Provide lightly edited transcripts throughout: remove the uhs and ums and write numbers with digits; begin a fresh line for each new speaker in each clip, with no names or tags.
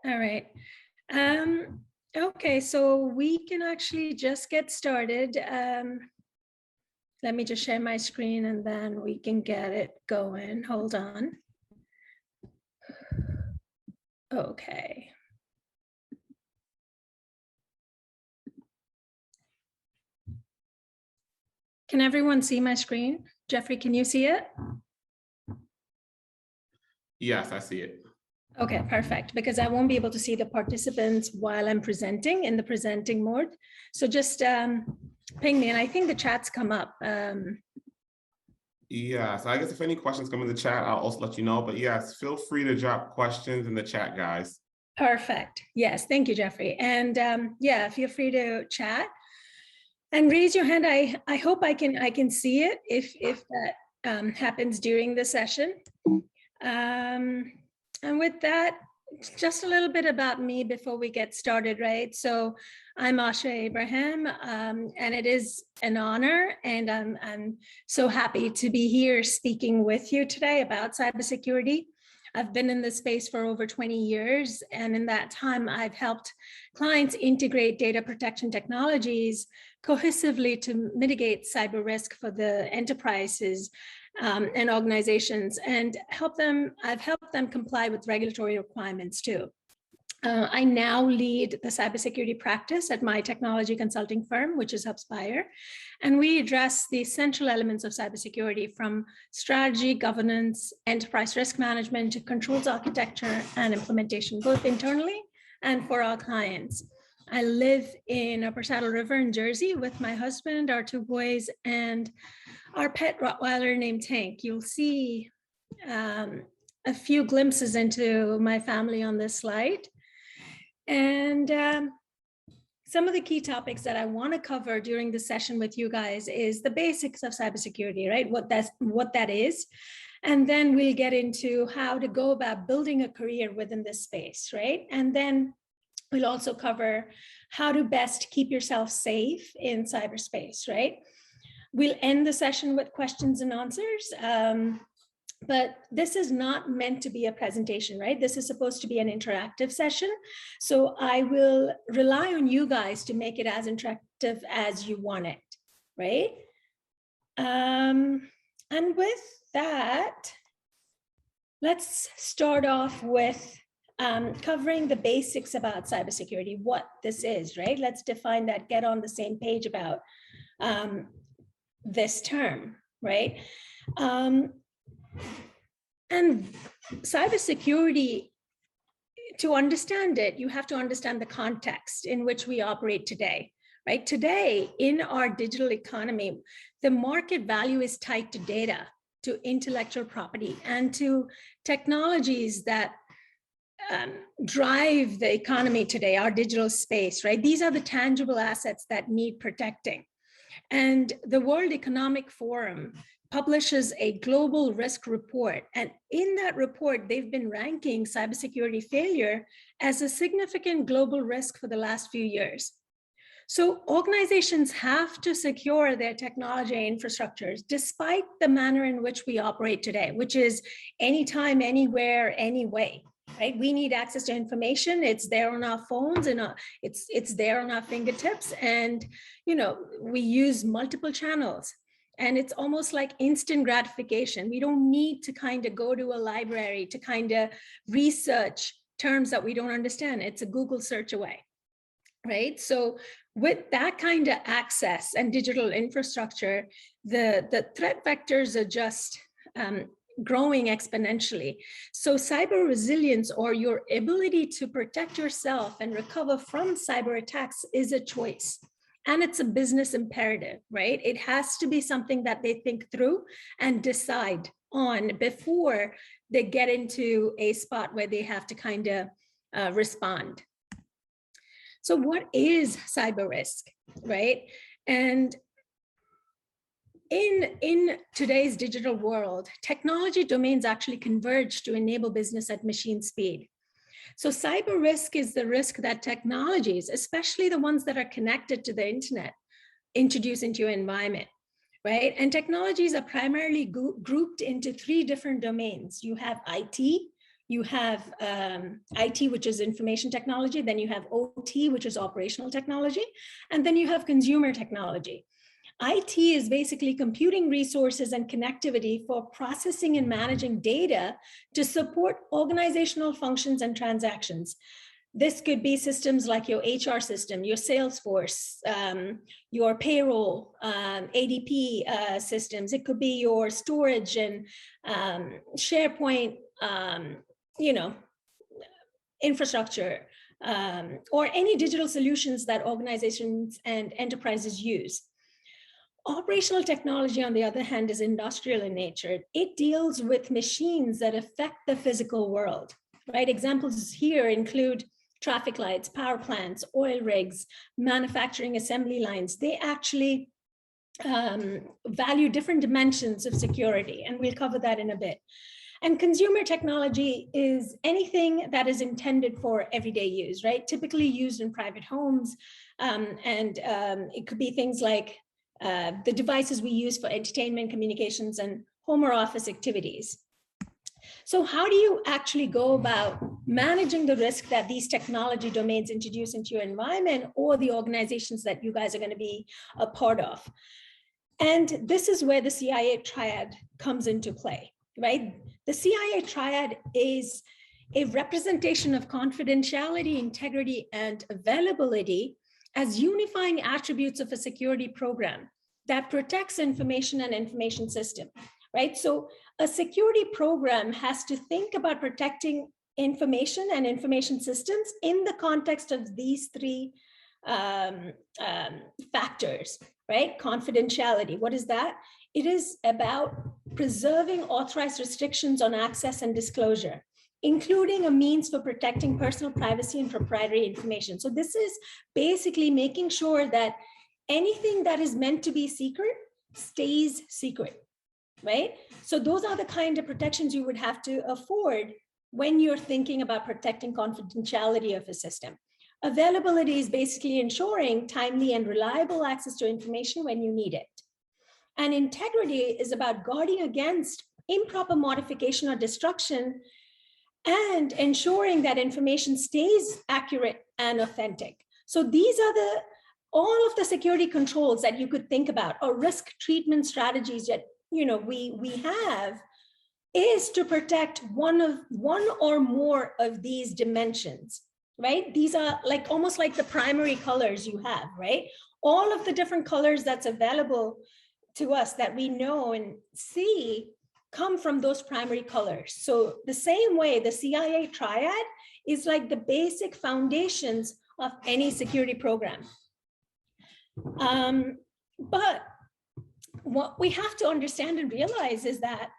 All right. Okay, so we can actually just get started. Let me just share my screen and then we can get it going. Hold on. Okay. Can everyone see my screen? Jeffrey, can you see it?
Yes, I see it.
Okay, perfect, because I won't be able to see the participants while I'm presenting in the presenting mode. So just ping me, and I think the chats come up.
Yeah, so I guess if any questions come in the chat, I'll also let you know. But yes, feel free to drop questions in the chat, guys.
Perfect. Yes, thank you, Jeffrey. And yeah, feel free to chat and raise your hand. I hope I can see it if that happens during the session. And with that, just a little bit about me before we get started, right? So I'm Asha Abraham, and it is an honor, and I'm so happy to be here speaking with you today about cybersecurity. I've been in this space for over 20 years, and in that time, I've helped clients integrate data protection technologies cohesively to mitigate cyber risk for the enterprises and organizations, and I've helped them comply with regulatory requirements too. I now lead the cybersecurity practice at my technology consulting firm, which is HubSpire, and we address the essential elements of cybersecurity from strategy, governance, enterprise risk management to controls architecture and implementation, both internally and for our clients. I live in Upper Saddle River in Jersey with my husband, our 2 boys, and our pet Rottweiler named Tank. You'll see a few glimpses into my family on this slide. And some of the key topics that I want to cover during the session with you guys is the basics of cybersecurity, right? What that is. And then we'll get into how to go about building a career within this space, right? And then we'll also cover how to best keep yourself safe in cyberspace, right? We'll end the session with questions and answers, but this is not meant to be a presentation, right? This is supposed to be an interactive session. So I will rely on you guys to make it as interactive as you want it, right? And with that, let's start off with covering the basics about cybersecurity, what this is, right? Let's define that, get on the same page about this term, right? And cybersecurity, to understand it, you have to understand the context in which we operate today, right? Today, in our digital economy, the market value is tied to data, to intellectual property, and to technologies that drive the economy today, our digital space, right? These are the tangible assets that need protecting. And the World Economic Forum publishes a global risk report. And in that report, they've been ranking cybersecurity failure as a significant global risk for the last few years. So organizations have to secure their technology infrastructures despite the manner in which we operate today, which is anytime, anywhere, any way. Right? We need access to information. It's there on our phones and it's there on our fingertips. And, you know, we use multiple channels and it's almost like instant gratification. We don't need to kind of go to a library to kind of research terms that we don't understand. It's a Google search away, right? So with that kind of access and digital infrastructure, the threat vectors are just growing exponentially. So cyber resilience, or your ability to protect yourself and recover from cyber attacks, is a choice. And it's a business imperative, right? It has to be something that they think through and decide on before they get into a spot where they have to kind of respond. So what is cyber risk, right? And in today's digital world, technology domains actually converge to enable business at machine speed. So cyber risk is the risk that technologies, especially the ones that are connected to the internet, introduce into your environment, right? And technologies are primarily grouped into 3 different domains. You have IT, you have IT, which is information technology, then you have OT, which is operational technology, and then you have consumer technology. IT is basically computing resources and connectivity for processing and managing data to support organizational functions and transactions. This could be systems like your HR system, your Salesforce, your payroll, ADP systems. It could be your storage and SharePoint, infrastructure, or any digital solutions that organizations and enterprises use. Operational technology, on the other hand, is industrial in nature. It deals with machines that affect the physical world, right? Examples here include traffic lights, power plants, oil rigs, manufacturing assembly lines. They actually value different dimensions of security, and we'll cover that in a bit. And consumer technology is anything that is intended for everyday use, right? Typically used in private homes, it could be things like the devices we use for entertainment, communications, and home or office activities. So how do you actually go about managing the risk that these technology domains introduce into your environment or the organizations that you guys are going to be a part of? And this is where the CIA triad comes into play, right? The CIA triad is a representation of confidentiality, integrity, and availability as unifying attributes of a security program that protects information and information system, right? So a security program has to think about protecting information and information systems in the context of these three factors, right? Confidentiality, what is that? It is about preserving authorized restrictions on access and disclosure, including a means for protecting personal privacy and proprietary information. So this is basically making sure that anything that is meant to be secret stays secret, right? So those are the kind of protections you would have to afford when you're thinking about protecting confidentiality of a system. Availability is basically ensuring timely and reliable access to information when you need it. And integrity is about guarding against improper modification or destruction and ensuring that information stays accurate and authentic. So these are all of the security controls that you could think about, or risk treatment strategies that we have, is to protect one or more of these dimensions, right? These are like almost like the primary colors you have, right? All of the different colors that's available to us that we know and see come from those primary colors. So the same way, the CIA triad is like the basic foundations of any security program. But what we have to understand and realize is that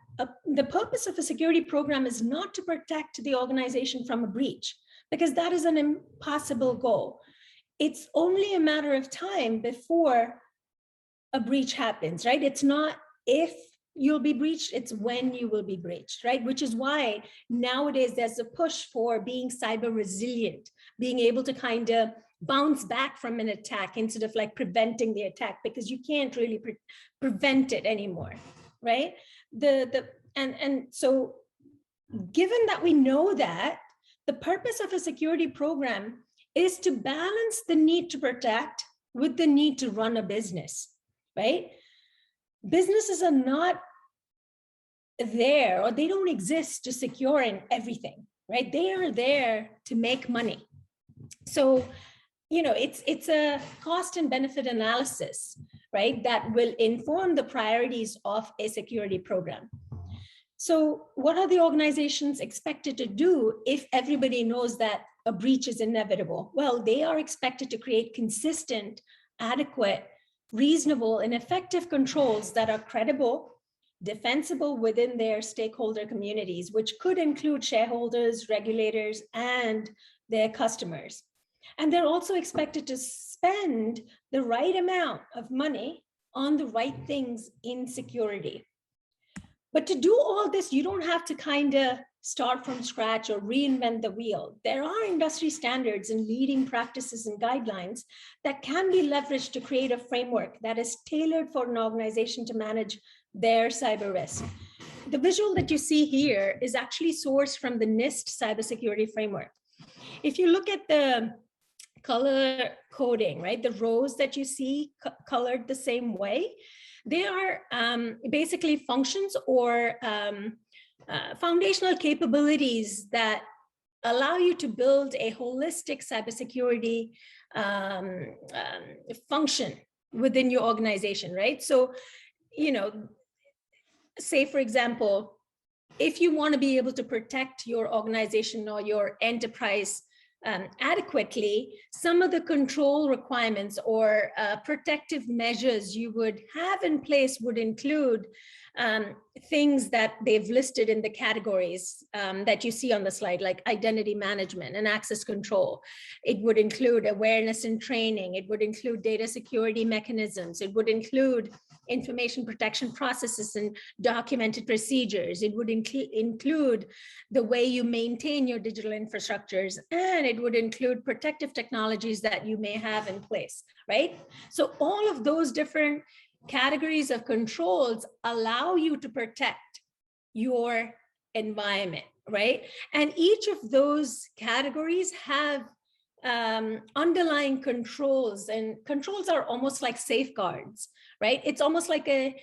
the purpose of a security program is not to protect the organization from a breach, because that is an impossible goal. It's only a matter of time before a breach happens, right? It's not if you'll be breached, it's when you will be breached, right? Which is why nowadays there's a push for being cyber resilient, being able to kind of bounce back from an attack instead of like preventing the attack, because you can't really prevent it anymore, right? So given that we know that, the purpose of a security program is to balance the need to protect with the need to run a business, right? Businesses are not there, or they don't exist to securing everything, right? They are there to make money. So, it's a cost and benefit analysis, right, that will inform the priorities of a security program. So what are the organizations expected to do if everybody knows that a breach is inevitable? Well, they are expected to create consistent, adequate, reasonable, and effective controls that are credible, defensible within their stakeholder communities, which could include shareholders, regulators, and their customers. And they're also expected to spend the right amount of money on the right things in security. But to do all this, you don't have to kind of start from scratch or reinvent the wheel. There are industry standards and leading practices and guidelines that can be leveraged to create a framework that is tailored for an organization to manage their cyber risk. the visual that you see here is actually sourced from the NIST cybersecurity framework. If you look at the color coding, right, the rows that you see colored the same way, they are basically functions or foundational capabilities that allow you to build a holistic cybersecurity function within your organization, right? So, you know, say for example, if you want to be able to protect your organization or your enterprise adequately, some of the control requirements or protective measures you would have in place would include things that they've listed in the categories that you see on the slide, like identity management and access control. It would include awareness and training. It would include data security mechanisms. It would include information protection processes and documented procedures. It would include the way you maintain your digital infrastructures, and it would include protective technologies that you may have in place, right? So all of those different categories of controls allow you to protect your environment, right? And each of those categories have underlying controls, and controls are almost like safeguards, right? It's almost like a,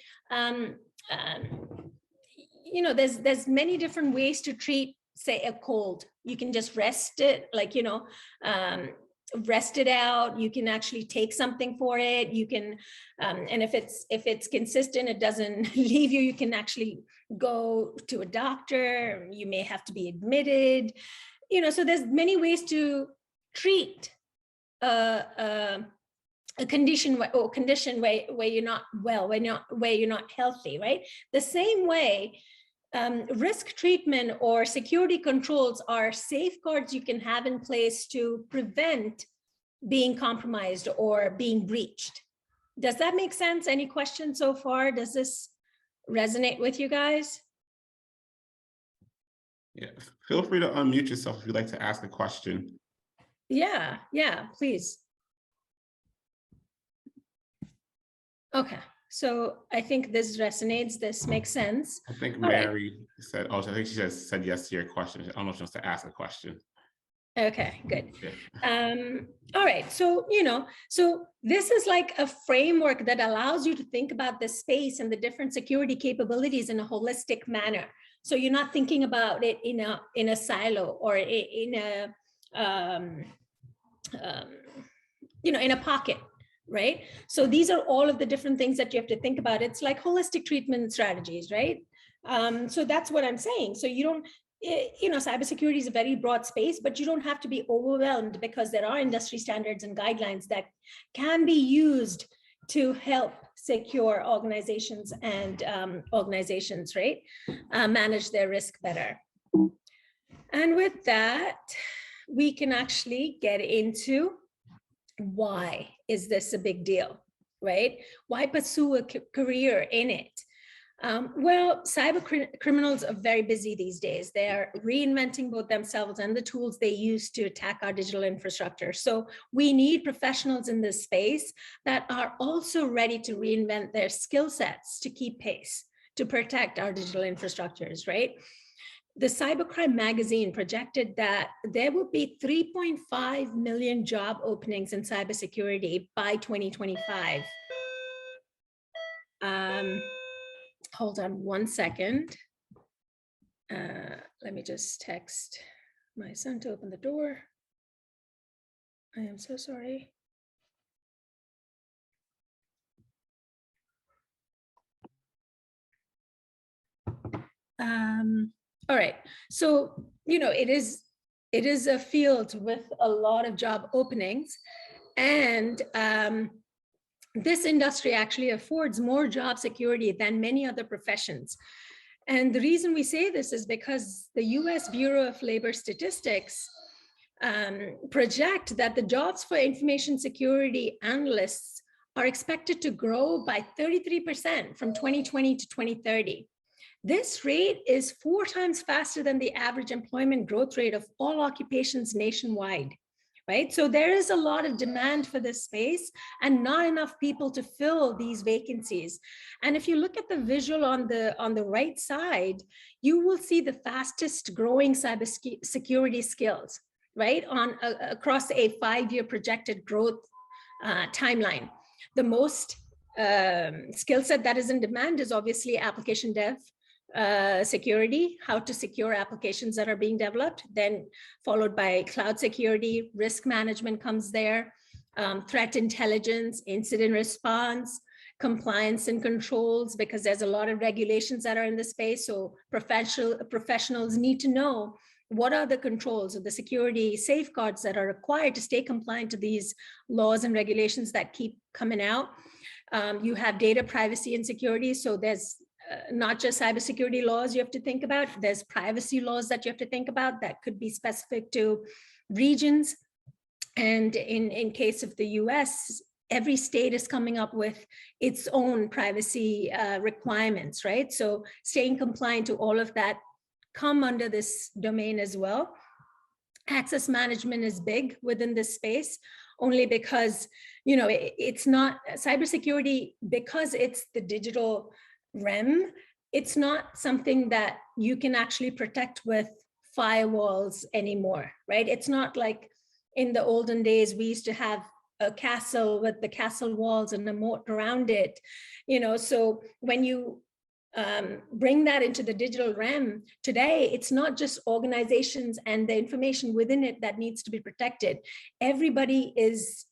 you know, there's many different ways to treat, say, a cold. You can just rest it, like, you know, rest it out. You can actually take something for it. You can, and if it's consistent, it doesn't leave you, you can actually go to a doctor. You may have to be admitted, you know, so there's many ways to treat a condition or condition where you're not well, where you're not healthy, right? The same way, risk treatment or security controls are safeguards you can have in place to prevent being compromised or being breached. Does that make sense? Any questions so far? Does this resonate with you guys?
Yeah, feel free to unmute yourself if you'd like to ask a question.
Yeah, please. Okay, so I think this resonates. This makes sense.
I think
All
Mary said, oh, I think she just said yes to your question. I don't know if she wants to ask a question.
Okay, good.
Yeah.
All right, so, you know, so this is like a framework that allows you to think about the space and the different security capabilities in a holistic manner. So you're not thinking about it in a silo or in a, you know, in a pocket, right? So these are all of the different things that you have to think about. It's like holistic treatment strategies, right? So that's what I'm saying. So you don't, you know, cybersecurity is a very broad space, but you don't have to be overwhelmed because there are industry standards and guidelines that can be used to help secure organizations and organizations, right, manage their risk better. And with that, we can actually get into why is this a big deal, right? Why pursue a career in it? Well, cyber criminals are very busy these days. They're reinventing both themselves and the tools they use to attack our digital infrastructure. So we need professionals in this space that are also ready to reinvent their skill sets to keep pace, to protect our digital infrastructures, right? The Cybercrime magazine projected that there will be 3.5 million job openings in cybersecurity by 2025. Hold on one second. Let me just text my son to open the door. I am so sorry. All right, so, you know, it is a field with a lot of job openings, and this industry actually affords more job security than many other professions. And the reason we say this is because the US Bureau of Labor Statistics project that the jobs for information security analysts are expected to grow by 33% from 2020 to 2030. This rate is 4 times faster than the average employment growth rate of all occupations nationwide, right? So there is a lot of demand for this space and not enough people to fill these vacancies. And if you look at the visual on the right side, you will see the fastest growing cybersecurity skills, right, across a 5-year projected growth timeline. The most skill set that is in demand is obviously application dev, security, how to secure applications that are being developed, then followed by cloud security, risk management comes there, threat intelligence, incident response, compliance and controls, because there's a lot of regulations that are in the space. So professionals need to know what are the controls or the security safeguards that are required to stay compliant to these laws and regulations that keep coming out. You have data privacy and security. So there's not just cybersecurity laws you have to think about, there's privacy laws that you have to think about that could be specific to regions. And in case of the US, every state is coming up with its own privacy requirements, right? So staying compliant to all of that come under this domain as well. Access management is big within this space, only because, you know, it's not cybersecurity, because it's the digital realm, it's not something that you can actually protect with firewalls anymore, right? It's not like in the olden days, we used to have a castle with the castle walls and a moat around it, you know. So when you bring that into the digital realm today, it's not just organizations and the information within it that needs to be protected. Everybody is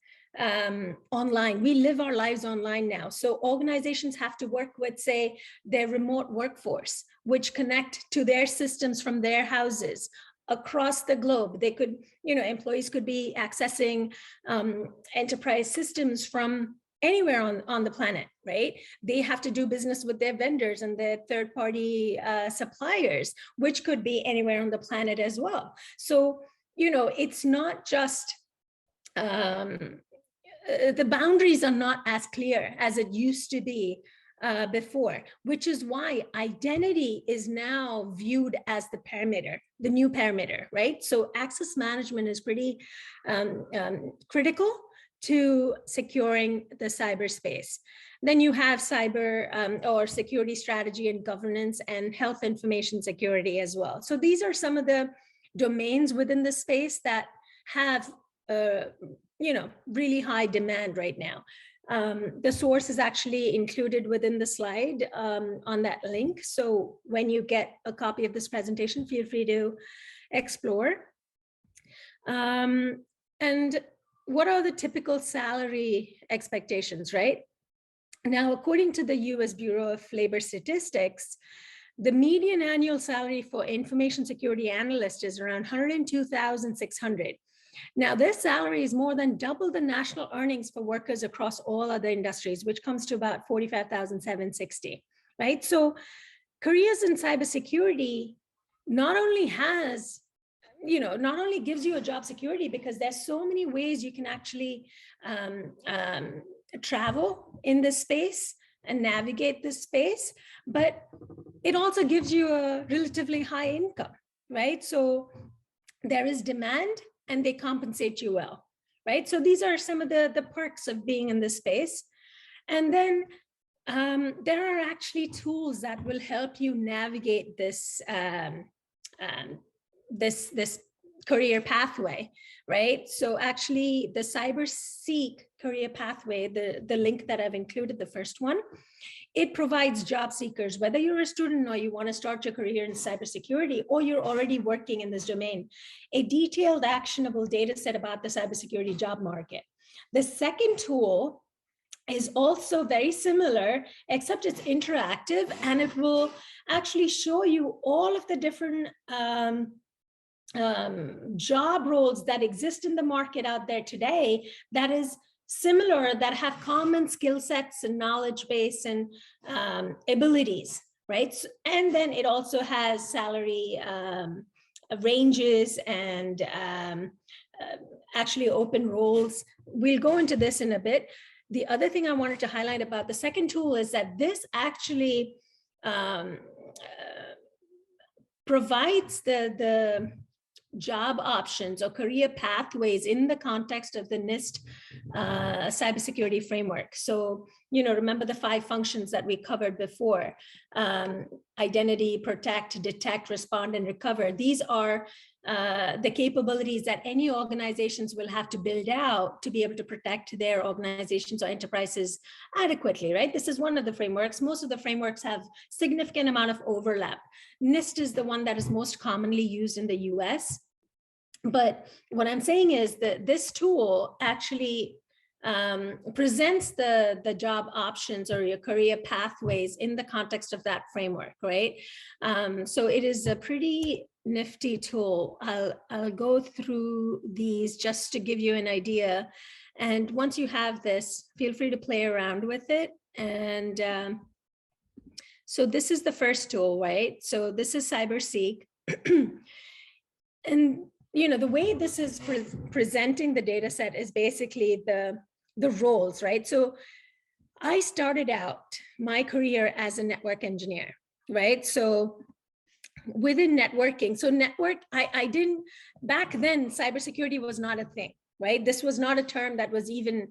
online. We live our lives online now. So organizations have to work with, say, their remote workforce, which connect to their systems from their houses across the globe. They could, you know, employees could be accessing enterprise systems from anywhere on the planet, right? They have to do business with their vendors and their third-party suppliers, which could be anywhere on the planet as well. So, you know, it's not just the boundaries are not as clear as it used to be before, which is why identity is now viewed as the parameter, the new parameter, right? So access management is pretty critical to securing the cyberspace. Then you have cyber or security strategy and governance and health information security as well. So these are some of the domains within the space that have you know, really high demand right now. The source is actually included within the slide on that link. So when you get a copy of this presentation, feel free to explore. And what are the typical salary expectations, right? Now, according to the US Bureau of Labor Statistics, the median annual salary for information security analyst is around $102,600. Now, this salary is more than double the national earnings for workers across all other industries, which comes to about $45,760, right? So careers in cybersecurity not only has, you know, not only gives you a job security, because there's so many ways you can actually travel in this space and navigate this space, but it also gives you a relatively high income, right? So there is demand and they compensate you well, right? So these are some of the perks of being in this space. And then there are actually tools that will help you navigate this this career pathway, right? So actually the CyberSeek career pathway, the link that I've included, the first one, it provides job seekers, whether you're a student or you want to start your career in cybersecurity, or you're already working in this domain, a detailed, actionable data set about the cybersecurity job market. The second tool is also very similar, except it's interactive, and it will actually show you all of the different job roles that exist in the market out there today that is similar, that have common skill sets and knowledge base and abilities, right? So, and then it also has salary ranges and actually open roles. We'll go into this in a bit. The other thing I wanted to highlight about the second tool is that this actually provides the job options or career pathways in the context of the NIST cybersecurity framework. So, remember the 5 functions that we covered before: identity, protect, detect, respond, and recover. These are the capabilities that any organizations will have to build out to be able to protect their organizations or enterprises adequately, right? This is one of the frameworks. Most of the frameworks have significant amount of overlap. NIST is the one that is most commonly used in the US. But what I'm saying is that this tool actually presents the job options or your career pathways in the context of that framework, right? So it is a pretty nifty tool. I'll go through these just to give you an idea. And once you have this, feel free to play around with it. And so this is the first tool, right? So this is CyberSeek. And the way this is presenting the data set is basically the roles, right? So I started out my career as a network engineer, right? So within networking, I didn't, back then, cybersecurity was not a thing, right? This was not a term that was even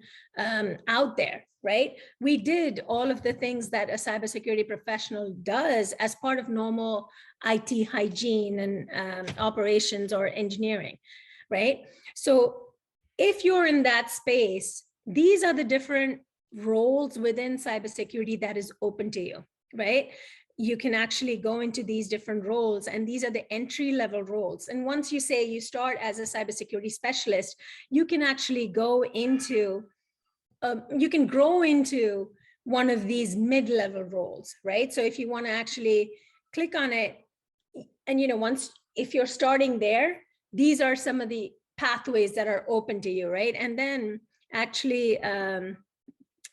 out there, right? We did all of the things that a cybersecurity professional does as part of normal IT hygiene and operations or engineering, right? So if you're in that space, these are the different roles within cybersecurity that is open to you, right? You can actually go into these different roles, and these are the entry-level roles. And once you say you start as a cybersecurity specialist, you can actually go into, you can grow into one of these mid-level roles, right? So if you want to actually click on it, and if you're starting there, these are some of the pathways that are open to you, right? And then actually,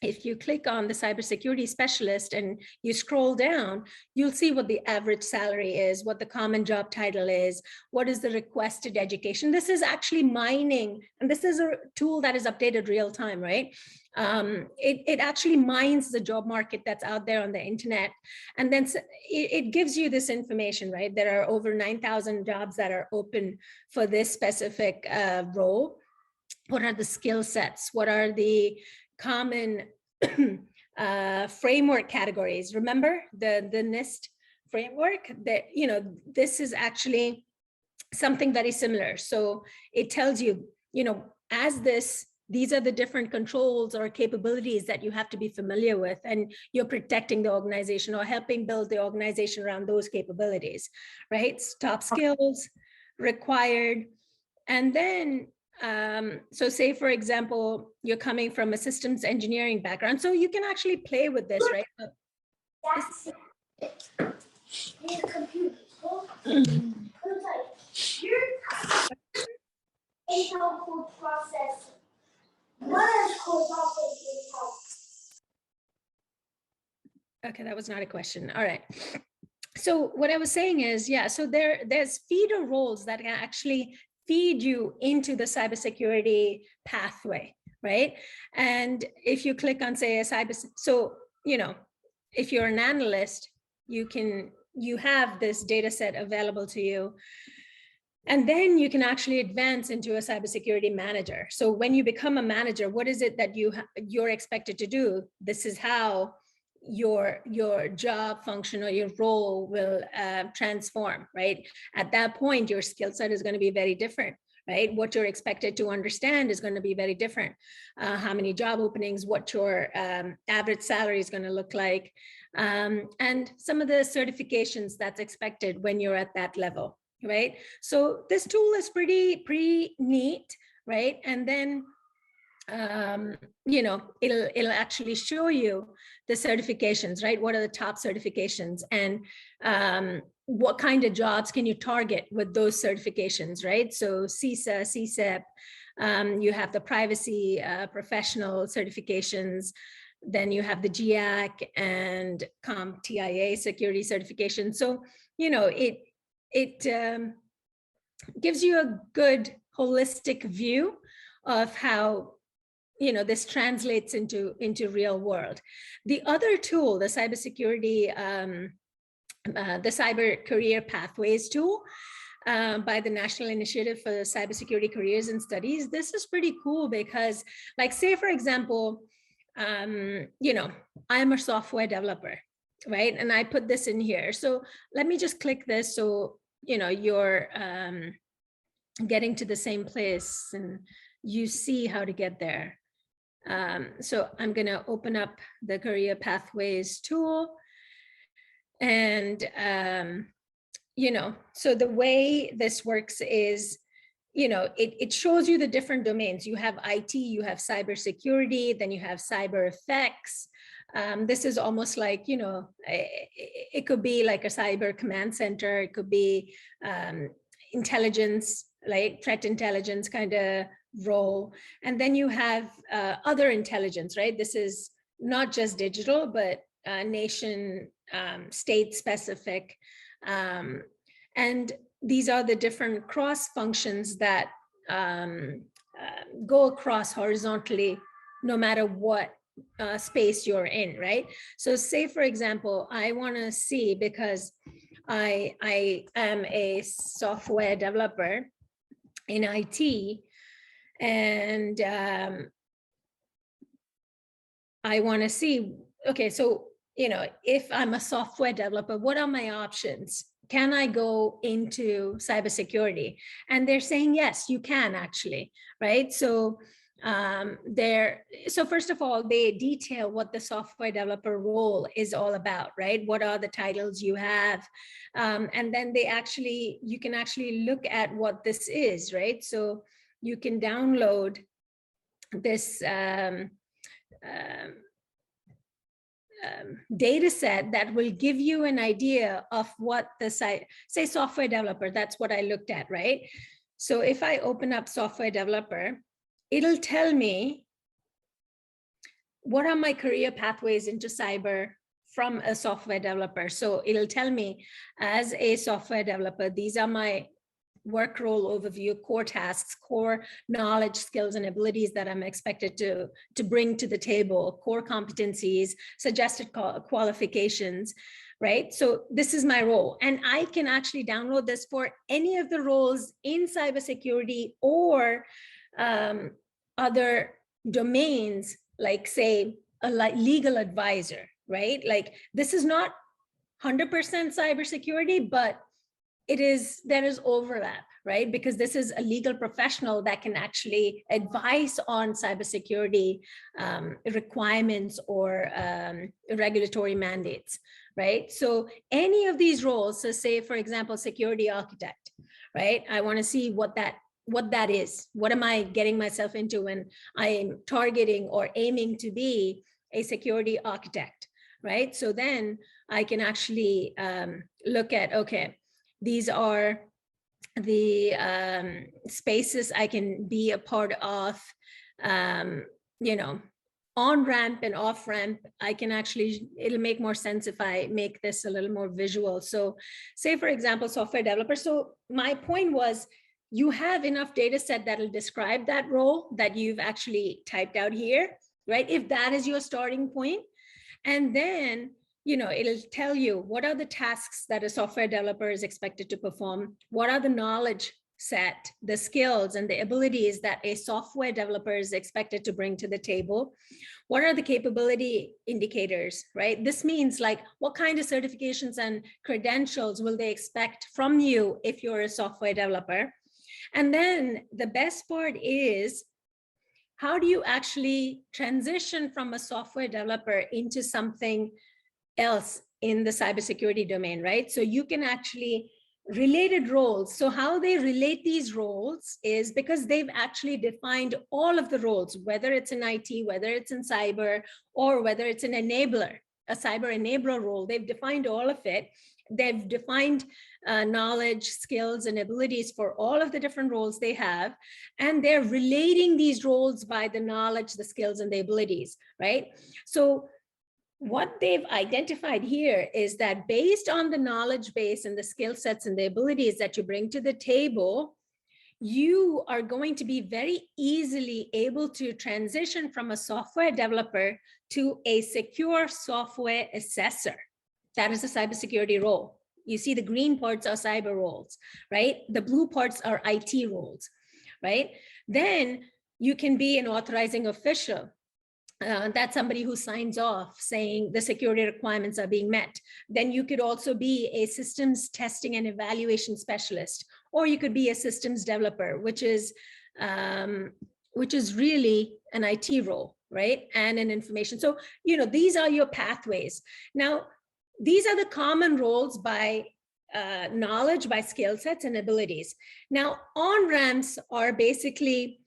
if you click on the cybersecurity specialist and you scroll down, you'll see what the average salary is, what the common job title is, what is the requested education. This is actually mining, and this is a tool that is updated real time, right? It actually mines the job market that's out there on the internet. And then it gives you this information, right? There are over 9,000 jobs that are open for this specific role. What are the skill sets? What are the common framework categories? Remember the NIST framework? That this is actually something very similar. So it tells you, these are the different controls or capabilities that you have to be familiar with, and you're protecting the organization or helping build the organization around those capabilities, right? Top skills required. And then so say, for example, you're coming from a systems engineering background, so you can actually play with this, right? Okay, that was not a question. All right. So what I was saying is, yeah, so there's feeder roles that can actually feed you into the cybersecurity pathway, right? And if you click on, say, so, if you're an analyst, you have this data set available to you. And then you can actually advance into a cybersecurity manager. So when you become a manager, what is it that you're expected to do? This is how your job function or your role will transform, right? At that point, your skill set is going to be very different, right? What you're expected to understand is going to be very different. How many job openings, what your average salary is going to look like, and some of the certifications that's expected when you're at that level, right? So this tool is pretty neat, right? And then it'll actually show you the certifications, right? What are the top certifications, and what kind of jobs can you target with those certifications, right? So CISA, CSEP, you have the privacy professional certifications, then you have the GIAC and CompTIA security certification. So, it gives you a good holistic view of how this translates into real world. The other tool, the cybersecurity, the cyber career pathways tool, by the National Initiative for Cybersecurity Careers and Studies. This is pretty cool because, like, say, for example, you know, I'm a software developer, right? And I put this in here. So let me just click this so, you know, you're getting to the same place and you see how to get there. So I'm going to open up the Career Pathways tool. And, you know, so the way this works is, you know, it shows you the different domains. You have IT, you have cybersecurity, then you have cyber effects. This is almost like, you know, it could be like a cyber command center. It could be intelligence, like threat intelligence kind of role. And then you have other intelligence, right? This is not just digital, but nation state specific. And these are the different cross functions that go across horizontally, no matter what space you're in, right? So say, for example, I want to see, because I am a software developer in IT, and I want to see, okay, so, you know, if I'm a software developer, what are my options? Can I go into cybersecurity? And they're saying, yes, you can actually, right? So so first of all, they detail what the software developer role is all about, right? What are the titles you have? And then you can actually look at what this is, right? So you can download this data set that will give you an idea of what the site, say software developer, that's what I looked at, right? So if I open up software developer, it'll tell me what are my career pathways into cyber from a software developer. So it'll tell me, as a software developer, these are my work role overview, core tasks, core knowledge, skills, and abilities that I'm expected to bring to the table, core competencies, suggested qualifications, right? So this is my role. And I can actually download this for any of the roles in cybersecurity or other domains, like say a legal advisor, right? Like this is not 100% cybersecurity, but there is overlap, right? Because this is a legal professional that can actually advise on cybersecurity requirements or regulatory mandates, right? So any of these roles, so say, for example, security architect, right? I want to see what that is. What am I getting myself into when I'm targeting or aiming to be a security architect, right? So then I can actually look at, okay, these are the spaces I can be a part of, you know, on ramp and off ramp. I can actually, it'll make more sense if I make this a little more visual. So say, for example, software developer. So my point was, you have enough data set that'll describe that role that you've actually typed out here, right? If that is your starting point. And then, you know, it'll tell you what are the tasks that a software developer is expected to perform, what are the knowledge set, the skills and the abilities that a software developer is expected to bring to the table, what are the capability indicators, right? This means like what kind of certifications and credentials will they expect from you if you're a software developer? And then the best part is, how do you actually transition from a software developer into something else in the cybersecurity domain, right? So you can actually related roles. So how they relate these roles is because they've actually defined all of the roles, whether it's in IT, whether it's in cyber, or whether it's an enabler, a cyber enabler role. They've defined all of it. They've defined knowledge, skills, and abilities for all of the different roles they have. And they're relating these roles by the knowledge, the skills, and the abilities, right? So what they've identified here is that based on the knowledge base and the skill sets and the abilities that you bring to the table, you are going to be very easily able to transition from a software developer to a secure software assessor. That is a cybersecurity role, You see the green parts are cyber roles, right? The blue parts are IT roles, right? Then you can be an authorizing official. That's somebody who signs off saying the security requirements are being met. Then you could also be a systems testing and evaluation specialist, or you could be a systems developer, which is really an IT role, right? And an information. So, these are your pathways. Now, these are the common roles by knowledge, by skill sets and abilities. Now, on-ramps are basically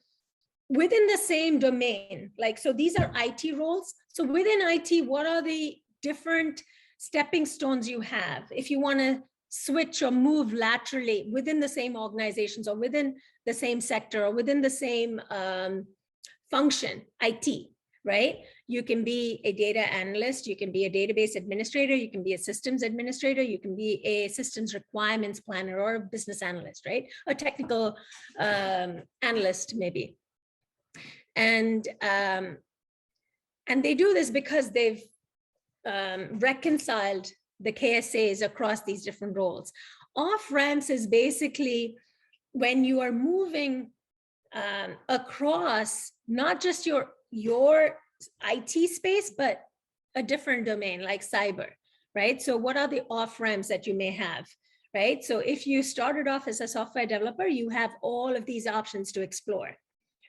within the same domain. Like, so these are IT roles. So within IT, what are the different stepping stones you have if you want to switch or move laterally within the same organizations or within the same sector or within the same function, IT, right? You can be a data analyst, you can be a database administrator, you can be a systems administrator, you can be a systems requirements planner or a business analyst, right? A technical analyst maybe. And they do this because they've reconciled the KSAs across these different roles. Off ramps is basically when you are moving across not just your IT space, but a different domain like cyber, right? So what are the off ramps that you may have, right? So if you started off as a software developer, you have all of these options to explore,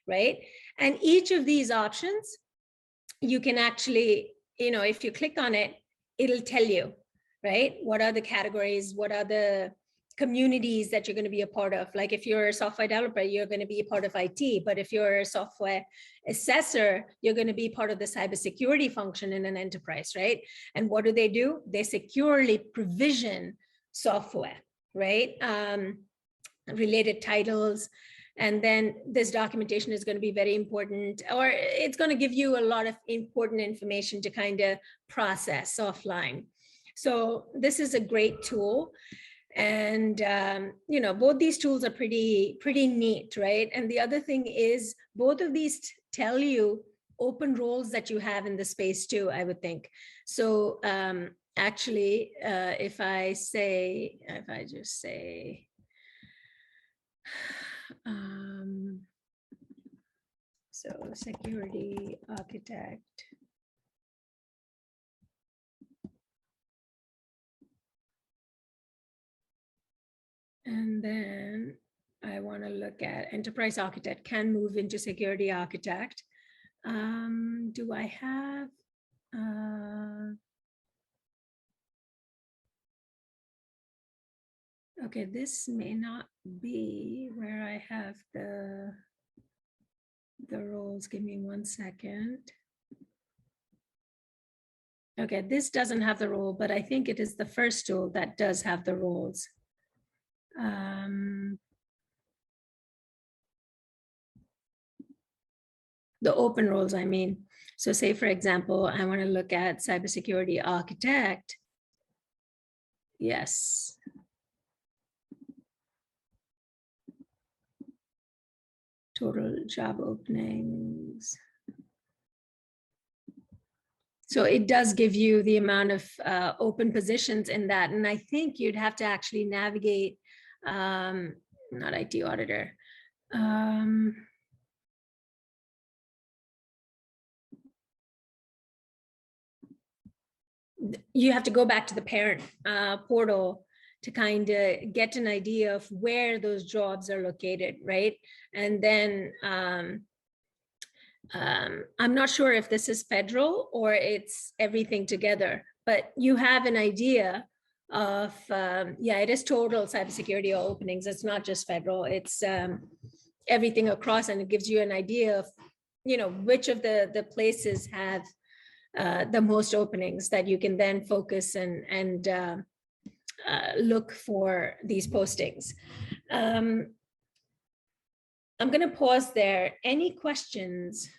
right? And each of these options, you can actually, if you click on it, it'll tell you, right? What are the categories? What are the communities that you're going to be a part of? Like if you're a software developer, you're going to be a part of IT, but if you're a software assessor, you're going to be part of the cybersecurity function in an enterprise, right? And what do? They securely provision software, right? Related titles. And then this documentation is going to be very important, or it's going to give you a lot of important information to kind of process offline. So this is a great tool. And, both these tools are pretty neat, right? And the other thing is both of these tell you open roles that you have in the space too, I would think. So actually, if I just say, so security architect. And then I want to look at enterprise architect can move into security architect. Do I have, okay, this may not be where I have the roles. Give me 1 second. Okay, this doesn't have the role, but I think it is the first tool that does have the roles. The open roles, I mean. So say, for example, I want to look at cybersecurity architect. Yes. Total job openings. So it does give you the amount of open positions in that. And I think you'd have to actually navigate, not IT auditor. You have to go back to the parent portal to kind of get an idea of where those jobs are located, right? And then I'm not sure if this is federal or it's everything together, but you have an idea of, yeah, it is total cybersecurity openings. It's not just federal, it's everything across, and it gives you an idea of, which of the places have the most openings that you can then focus and look for these postings. I'm going to pause there. Any questions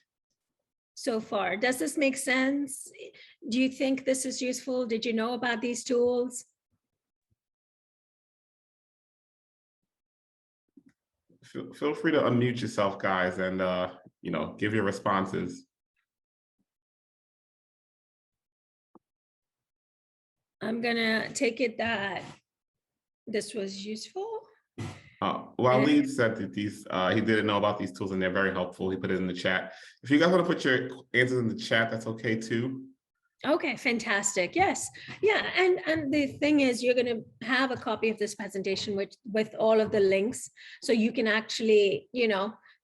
so far? Does this make sense? Do you think this is useful? Did you know about these tools?
Feel free to unmute yourself, guys, and give your responses.
I'm going to take it that this was useful.
Waleed said that he didn't know about these tools and they're very helpful. He put it in the chat. If you guys want to put your answers in the chat, that's okay too.
Okay, fantastic. Yes. Yeah. And the thing is, you're going to have a copy of this presentation with all of the links. So you can actually,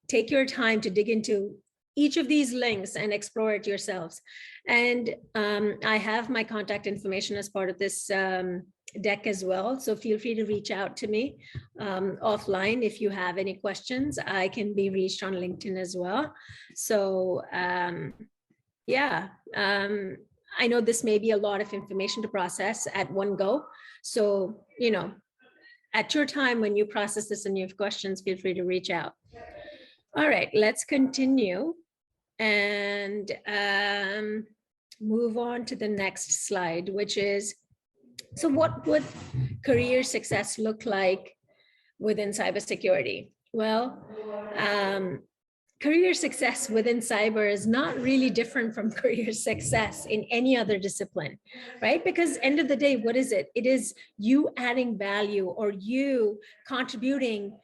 take your time to dig into each of these links and explore it yourselves. And I have my contact information as part of this deck as well. So feel free to reach out to me offline if you have any questions. I can be reached on LinkedIn as well. So yeah. I know this may be a lot of information to process at one go. So, at your time when you process this and you have questions, feel free to reach out. All right, let's continue and move on to the next slide, which is, so what would career success look like within cybersecurity? Well, career success within cyber is not really different from career success in any other discipline, right? Because end of the day, what is it? It is you adding value or you contributing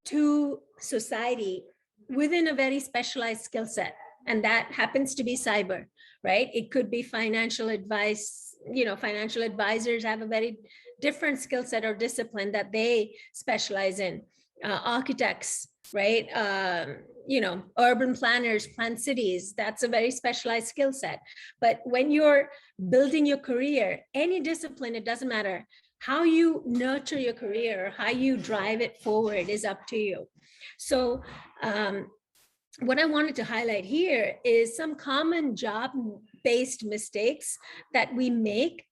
to society within a very specialized skill set. And that happens to be cyber, right? It could be financial advice. Financial advisors have a very different skill set or discipline that they specialize in. Architects, right? Urban planners plan cities. That's a very specialized skill set. But when you're building your career, any discipline, it doesn't matter. How you nurture your career, how you drive it forward is up to you. So what I wanted to highlight here is some common job-based mistakes that we make,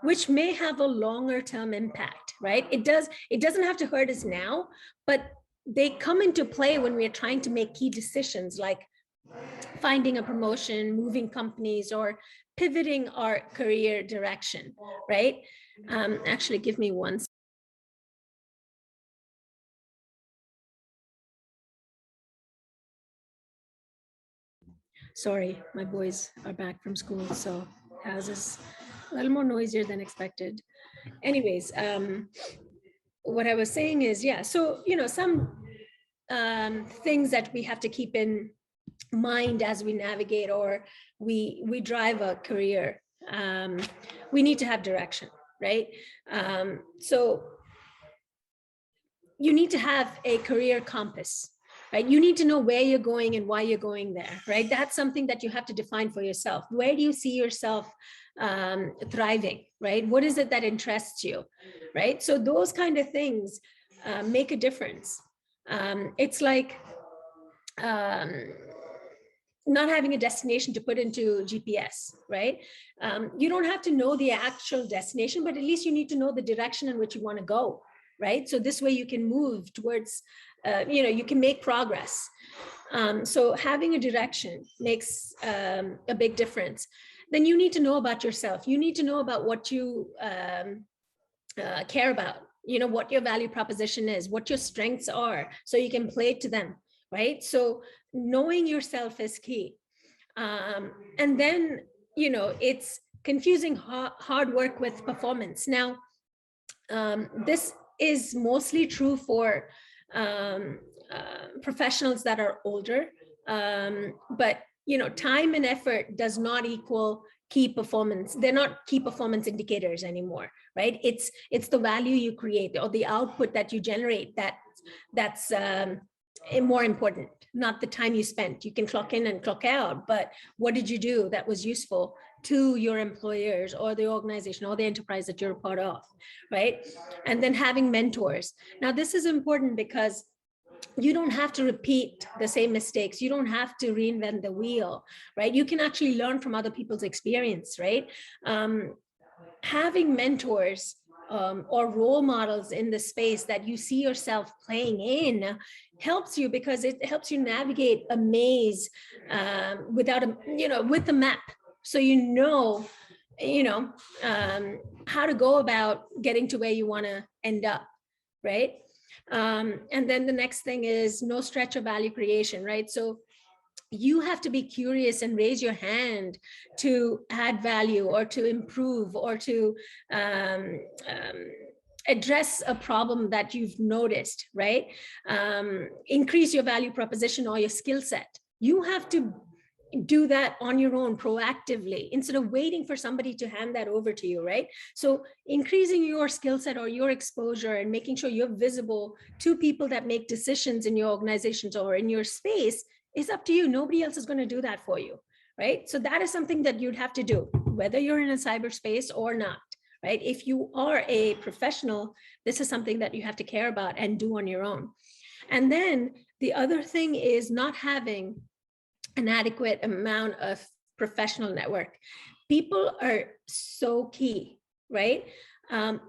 which may have a longer term impact, right? It doesn't have to hurt us now, but they come into play when we're trying to make key decisions like finding a promotion, moving companies, or pivoting our career direction, right? Actually, give me one. Sorry, my boys are back from school, so house is a little more noisier than expected. Anyways, what I was saying is, yeah, so, some things that we have to keep in mind as we navigate or we drive a career. We need to have direction, right? So you need to have a career compass, right? You need to know where you're going and why you're going there, right? That's something that you have to define for yourself. Where do you see yourself thriving, right? What is it that interests you, right? So those kind of things make a difference. It's like not having a destination to put into GPS, right? You don't have to know the actual destination, but at least you need to know the direction in which you want to go, right? So this way you can move towards, you can make progress. So having a direction makes a big difference. Then you need to know about yourself. You need to know about what you care about, what your value proposition is, what your strengths are, so you can play to them, right? So knowing yourself is key. And then, it's confusing hard work with performance. Now, this is mostly true for professionals that are older, but time and effort does not equal key performance. They're not key performance indicators anymore, right? It's the value you create or the output that you generate that's more important, not the time you spent. You can clock in and clock out, but what did you do that was useful to your employers or the organization or the enterprise that you're a part of, right? And then having mentors. Now, this is important because you don't have to repeat the same mistakes. You don't have to reinvent the wheel, right? You can actually learn from other people's experience, right? Having mentors or role models in the space that you see yourself playing in helps you, because it helps you navigate a maze without with a map. So how to go about getting to where you want to end up, right? And then the next thing is no stretch of value creation, right? So you have to be curious and raise your hand to add value or to improve or to address a problem that you've noticed, right? Increase your value proposition or your skill set. You have to do that on your own proactively instead of waiting for somebody to hand that over to you, right? So increasing your skill set or your exposure and making sure you're visible to people that make decisions in your organizations or in your space is up to you. Nobody else is going to do that for you, right? So that is something that you'd have to do, whether you're in a cyberspace or not, right? If you are a professional, this is something that you have to care about and do on your own. And then the other thing is not having an adequate amount of professional network. People are so key, right?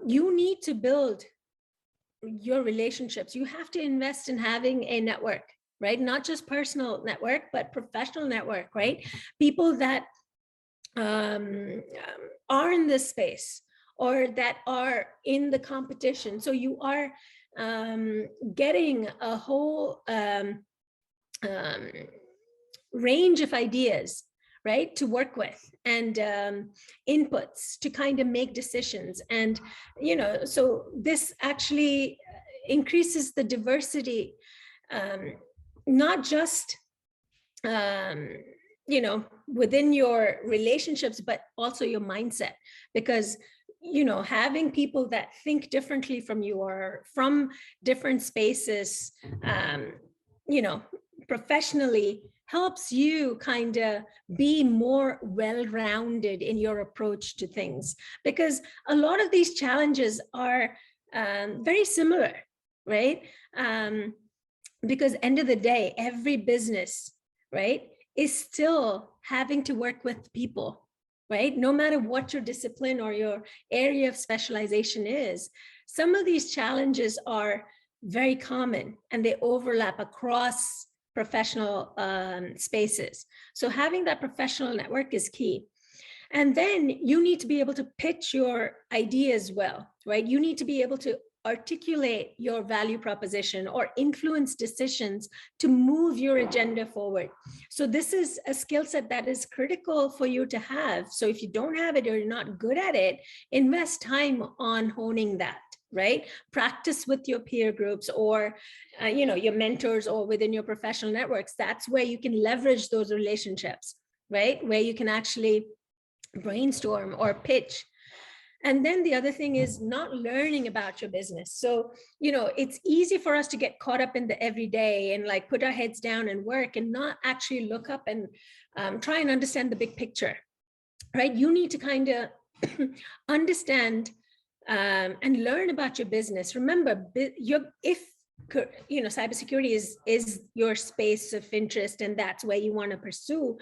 You need to build your relationships. You have to invest in having a network, right? Not just personal network, but professional network, right? People that are in this space or that are in the competition. So you are getting a whole range of ideas, right, to work with, and inputs to kind of make decisions. And, you know, so this actually increases the diversity, not just, you know, within your relationships, but also your mindset, because, you know, having people that think differently from you or from different spaces, you know, professionally helps you kind of be more well-rounded in your approach to things, because a lot of these challenges are very similar, right? Because end of the day, every business, right, is still having to work with people, right? No matter what your discipline or your area of specialization is, some of these challenges are very common and they overlap across professional spaces. So having that professional network is key. And then you need to be able to pitch your ideas well, right? You need to be able to articulate your value proposition or influence decisions to move your agenda forward. So this is a skill set that is critical for you to have. So if you don't have it or you're not good at it, invest time on honing that, right? Practice with your peer groups or, you know, your mentors or within your professional networks. That's where you can leverage those relationships, right? Where you can actually brainstorm or pitch. And then the other thing is not learning about your business. So, you know, it's easy for us to get caught up in the everyday and like put our heads down and work and not actually look up and try and understand the big picture, right? You need to kind of understand and learn about your business. Remember, if you know, cybersecurity is your space of interest, and that's where you want to pursue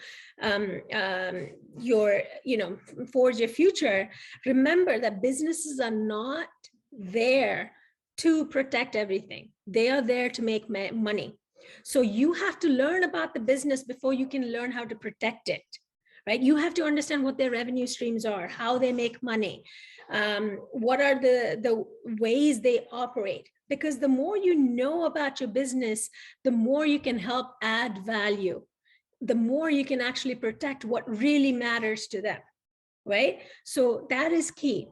your, you know, forge your future. Remember that businesses are not there to protect everything. They are there to make money. So you have to learn about the business before you can learn how to protect it, right? You have to understand what their revenue streams are, how they make money, what are the ways they operate. Because the more you know about your business, the more you can help add value, the more you can actually protect what really matters to them, right? So that is key.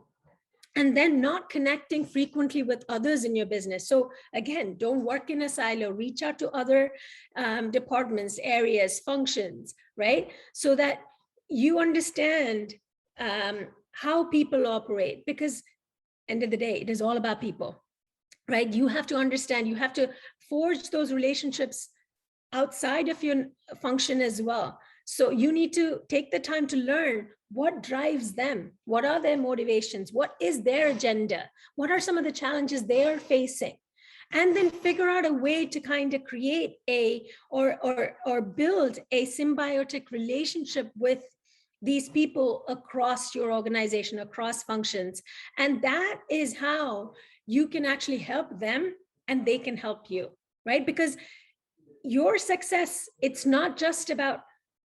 And then not connecting frequently with others in your business. So again, don't work in a silo, reach out to other departments, areas, functions, right? So that you understand how people operate, because end of the day, it is all about people, right? You have to understand, you have to forge those relationships outside of your function as well. So you need to take the time to learn what drives them, what are their motivations, what is their agenda, what are some of the challenges they are facing, and then figure out a way to kind of create a or build a symbiotic relationship with these people across your organization, across functions. And that is how you can actually help them and they can help you, right? Because your success, it's not just about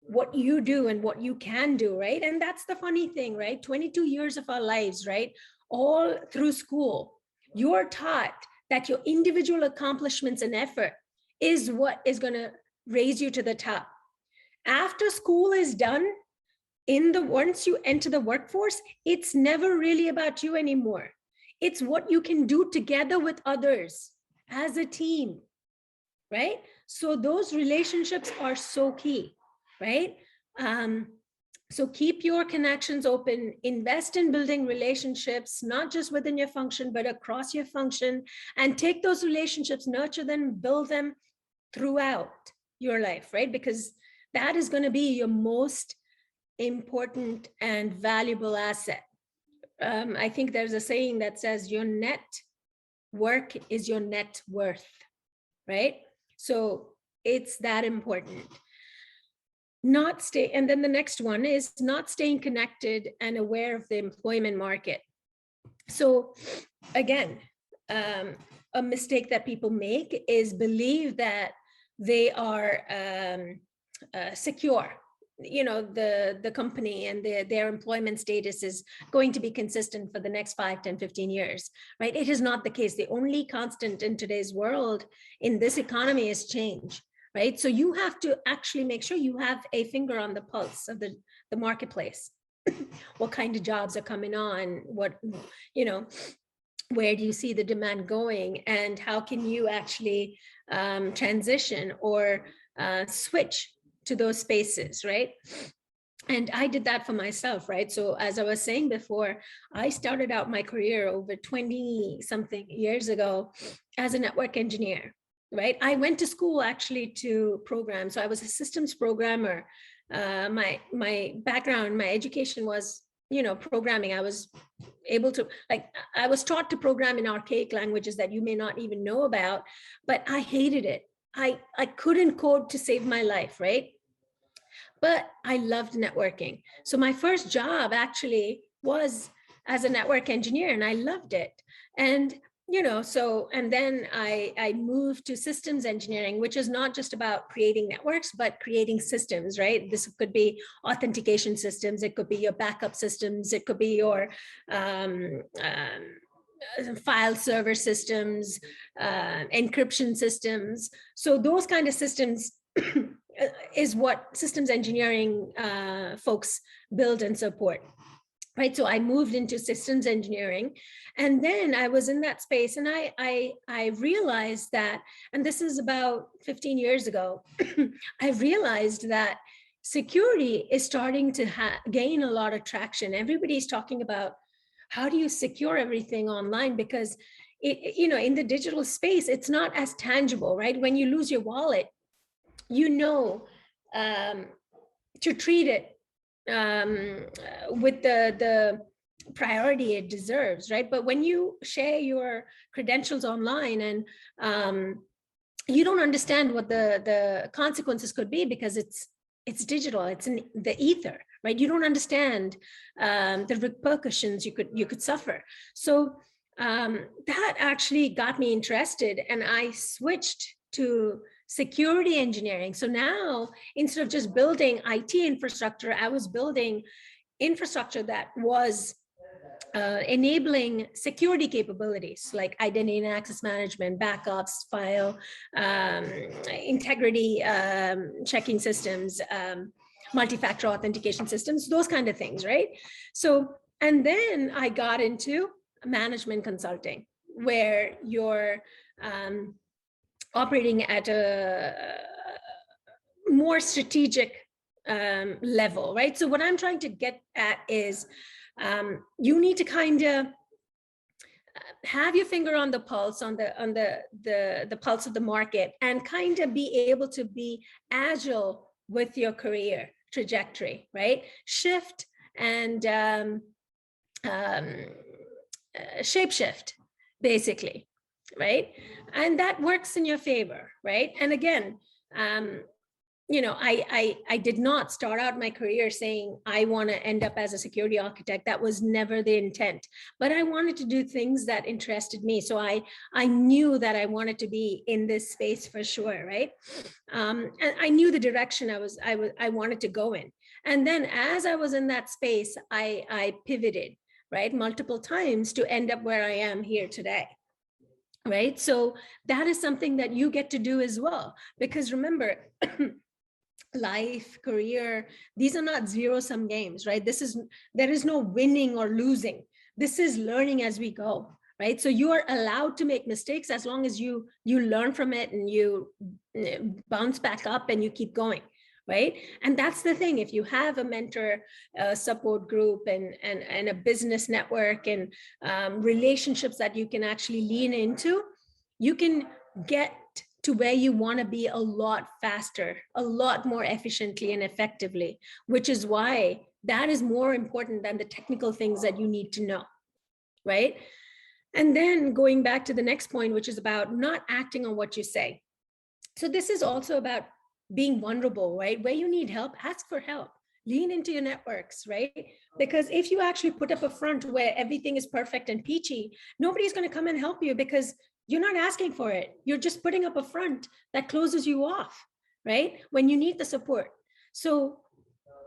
what you do and what you can do, right? And that's the funny thing, right? 22 years of our lives, right? All through school, you're taught that your individual accomplishments and effort is what is going to raise you to the top. After school is done, once you enter the workforce, it's never really about you anymore. It's what you can do together with others as a team, right? So those relationships are so key, right? So keep your connections open, invest in building relationships, not just within your function, but across your function, and take those relationships, nurture them, build them throughout your life, right? Because that is going to be your most important and valuable asset. I think there's a saying that says your net work is your net worth, right? So it's that important. And then the next one is not staying connected and aware of the employment market. So again, a mistake that people make is believe that they are secure. The company and their employment status is going to be consistent for the next 5, 10, 15 years, right? It is not the case. The only constant in today's world, in this economy, is change, right? So you have to actually make sure you have a finger on the pulse of the marketplace. What kind of jobs are coming on? Where do you see the demand going? And how can you actually transition or switch to those spaces, right? And I did that for myself, right? So as I was saying before, I started out my career over 20 something years ago as a network engineer, right? I went to school actually to program. So I was a systems programmer. My background, my education was, programming. I was able to, I was taught to program in archaic languages that you may not even know about, but I hated it. I couldn't code to save my life, right? But I loved networking. So my first job actually was as a network engineer, and I loved it. And and then I moved to systems engineering, which is not just about creating networks, but creating systems, right? This could be authentication systems, it could be your backup systems, it could be your file server systems, encryption systems. So those kind of systems is what systems engineering folks build and support. Right. So I moved into systems engineering, and then I was in that space, and I realized that, and this is about 15 years ago, I realized that security is starting to gain a lot of traction. Everybody's talking about how do you secure everything online, because in the digital space, it's not as tangible, right? When you lose your wallet, to treat it with the priority it deserves, right? But when you share your credentials online and you don't understand what the consequences could be, because it's digital, it's in the ether, right? You don't understand the repercussions you could suffer. So that actually got me interested, and I switched to security engineering. So now, instead of just building IT infrastructure, I was building infrastructure that was enabling security capabilities like identity and access management, backups, file integrity checking systems, multi-factor authentication systems, those kind of things, right? So, and then I got into management consulting, where you're operating at a more strategic level, right? So what I'm trying to get at is you need to kind of have your finger on the pulse, on the pulse of the market, and kind of be able to be agile with your career trajectory, right? Shift and shapeshift, basically, right? And that works in your favor, right? And again, I did not start out my career saying I want to end up as a security architect. That was never the intent, but I wanted to do things that interested me. So I knew that I wanted to be in this space for sure, right? And I knew the direction I wanted to go in. And then as I was in that space, I pivoted, right, multiple times to end up where I am here today. Right. So that is something that you get to do as well, because remember, life, career, these are not zero-sum games, right? There is no winning or losing. This is learning as we go, right? So you are allowed to make mistakes as long as you learn from it and you bounce back up and you keep going, right? And that's the thing. If you have a mentor support group and a business network and relationships that you can actually lean into, you can get to where you want to be a lot faster, a lot more efficiently and effectively, which is why that is more important than the technical things that you need to know, right? And then going back to the next point, which is about not acting on what you say. So this is also about being vulnerable, right? Where you need help, ask for help. Lean into your networks, right? Because if you actually put up a front where everything is perfect and peachy, nobody's going to come and help you because you're not asking for it. You're just putting up a front that closes you off, right? When you need the support. So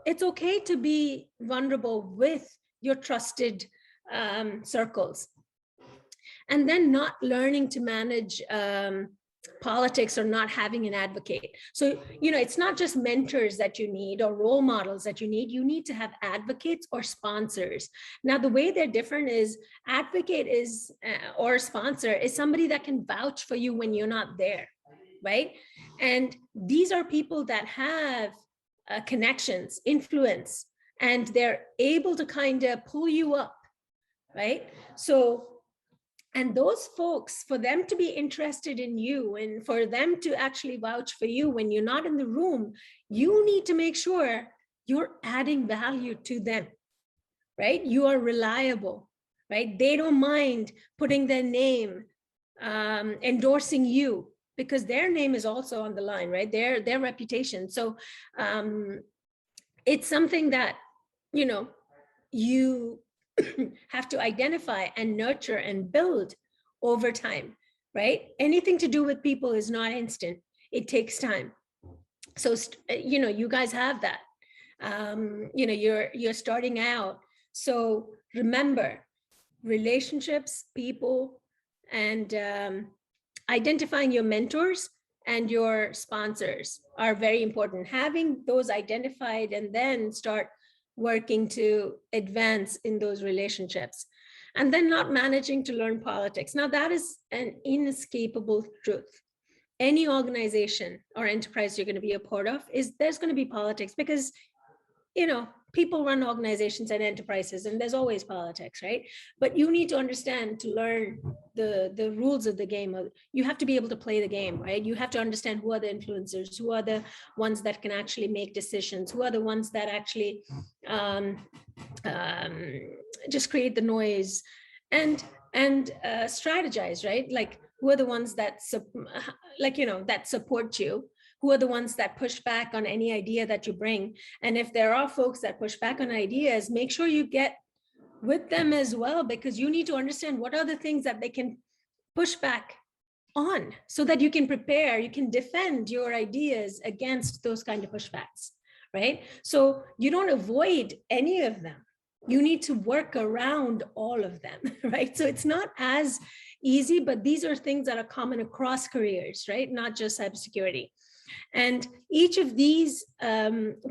it's okay to be vulnerable with your trusted circles. And then not learning to manage politics or not having an advocate. So, it's not just mentors that you need or role models that you need to have advocates or sponsors. Now, the way they're different is advocate is or sponsor is somebody that can vouch for you when you're not there, right? And these are people that have connections, influence, and they're able to kind of pull you up, right? So, and those folks, for them to be interested in you and for them to actually vouch for you when you're not in the room, you need to make sure you're adding value to them, right? You are reliable, right? They don't mind putting their name, endorsing you, because their name is also on the line, right? Their reputation. So it's something that, you have to identify and nurture and build over time, right? Anything to do with people is not instant. It takes time. So, you guys have that. You're starting out. So remember, relationships, people, and identifying your mentors and your sponsors are very important. Having those identified and then start working to advance in those relationships. And then not managing to learn politics. Now, that is an inescapable truth. Any organization or enterprise you're going to be a part of there's going to be politics because, people run organizations and enterprises and there's always politics, right? But you need to understand to learn the rules of the game. You have to be able to play the game, right? You have to understand who are the influencers, who are the ones that can actually make decisions, who are the ones that actually just create the noise and strategize, right? Like who are the ones that that support you, who are the ones that push back on any idea that you bring. And if there are folks that push back on ideas, make sure you get with them as well, because you need to understand what are the things that they can push back on so that you can prepare, you can defend your ideas against those kind of pushbacks, right? So you don't avoid any of them. You need to work around all of them, right? So it's not as easy, but these are things that are common across careers, right? Not just cybersecurity. And each of these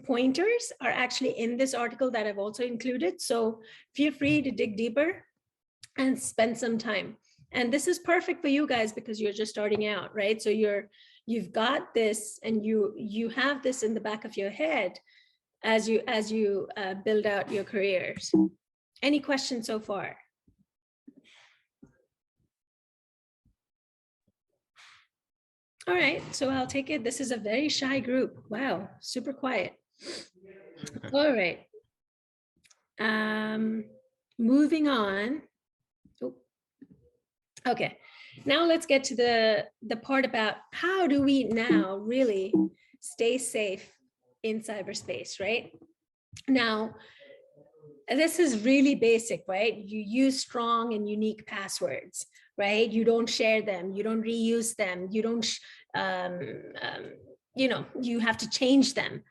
pointers are actually in this article that I've also included. So feel free to dig deeper and spend some time. And this is perfect for you guys because you're just starting out, right? So you've got this and you have this in the back of your head as you build out your careers. Any questions so far? All right, so I'll take it. This is a very shy group. Wow, super quiet. All right. Moving on. Oh. Okay, now let's get to the part about how do we now really stay safe in cyberspace, right? Now, this is really basic, right? You use strong and unique passwords, right? You don't share them, you don't reuse them, you don't, you have to change them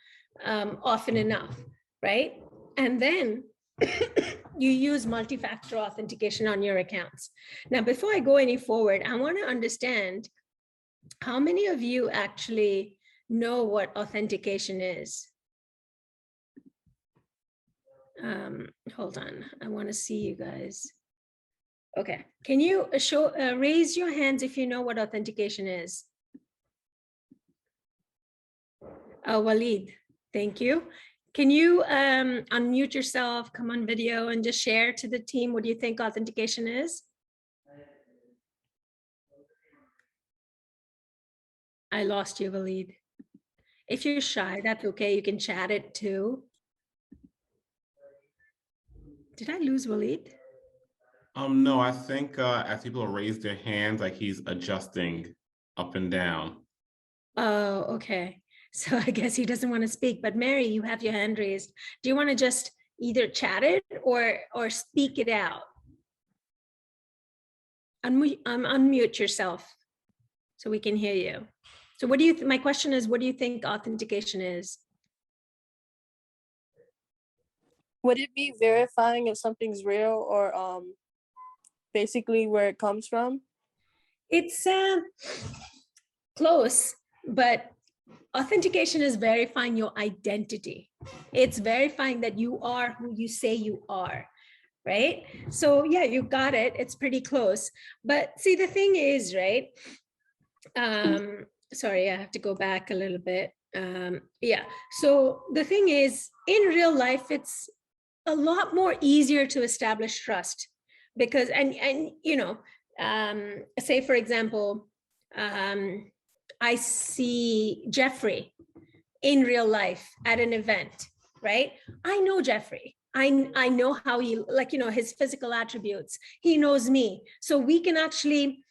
often enough, right? And then you use multi-factor authentication on your accounts. Now, before I go any forward, I want to understand how many of you actually know what authentication is? Hold on, I want to see you guys. Okay, can you raise your hands if you know what authentication is? Waleed, thank you. Can you unmute yourself, come on video and just share to the team what you think authentication is? I lost you, Waleed. If you're shy, that's okay. You can chat it too. Did I lose Waleed?
No, I think as people raise their hands, like he's adjusting up and down.
Oh, okay. So I guess he doesn't want to speak, but Mary, you have your hand raised. Do you want to just either chat it or speak it out? Unmute yourself so we can hear you. So what do you, my question is, what do you think authentication is?
Would it be verifying if something's real or basically where it comes from?
It's close, but authentication is verifying your identity. It's verifying that you are who you say you are, right? So yeah, you got it. It's pretty close. But see, the thing is, right? Sorry, I have to go back a little bit. Yeah, so the thing is, in real life, it's a lot more easier to establish trust because, and you know, say for example, I see Jeffrey in real life at an event, right? I know Jeffrey. I know how he, like, you know, his physical attributes. He knows me. So we can actually,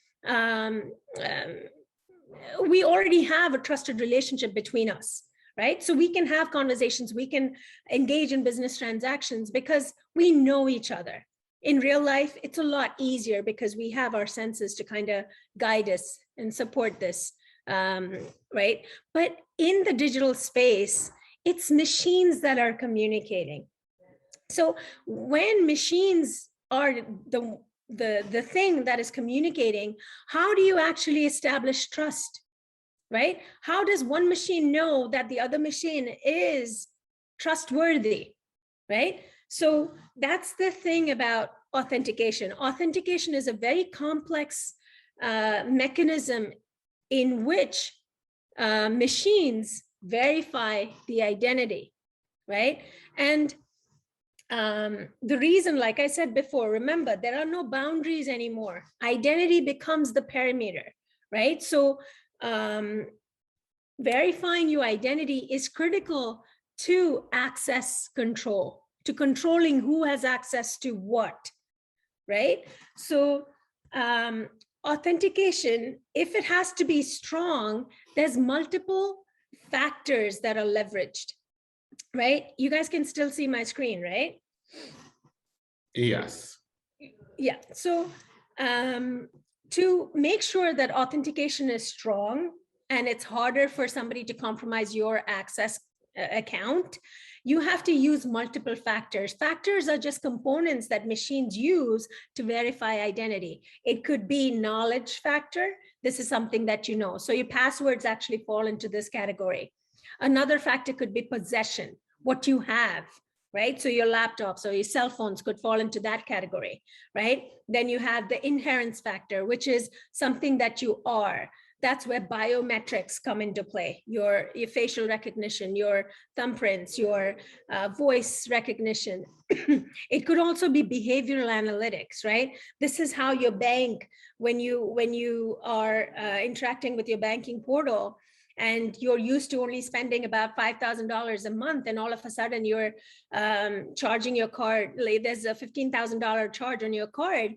we already have a trusted relationship between us, right? So we can have conversations, we can engage in business transactions because we know each other. In real life, it's a lot easier because we have our senses to kind of guide us and support this, right? But in the digital space, it's machines that are communicating. So when machines are the thing that is communicating, how do you actually establish trust, right? How does one machine know that the other machine is trustworthy, right? So that's the thing about authentication. Authentication is a very complex mechanism in which machines verify the identity, right? And the reason, like I said before, remember, there are no boundaries anymore. Identity becomes the parameter, right? So verifying your identity is critical to access control, to controlling who has access to what, right? So authentication, if it has to be strong, there's multiple factors that are leveraged, right? You guys can still see my screen, right?
Yes.
Yeah, so to make sure that authentication is strong and it's harder for somebody to compromise your access account, you have to use multiple factors. Factors are just components that machines use to verify identity. It could be knowledge factor. This is something that you know. So your passwords actually fall into this category. Another factor could be possession, what you have, right? So your laptops or your cell phones could fall into that category, right? Then you have the inherence factor, which is something that you are. That's where biometrics come into play, your facial recognition, your thumbprints, your voice recognition. It could also be behavioral analytics, right? This is how your bank, when you are interacting with your banking portal, and you're used to only spending about $5,000 a month, and all of a sudden you're charging your card, like there's a $15,000 charge on your card,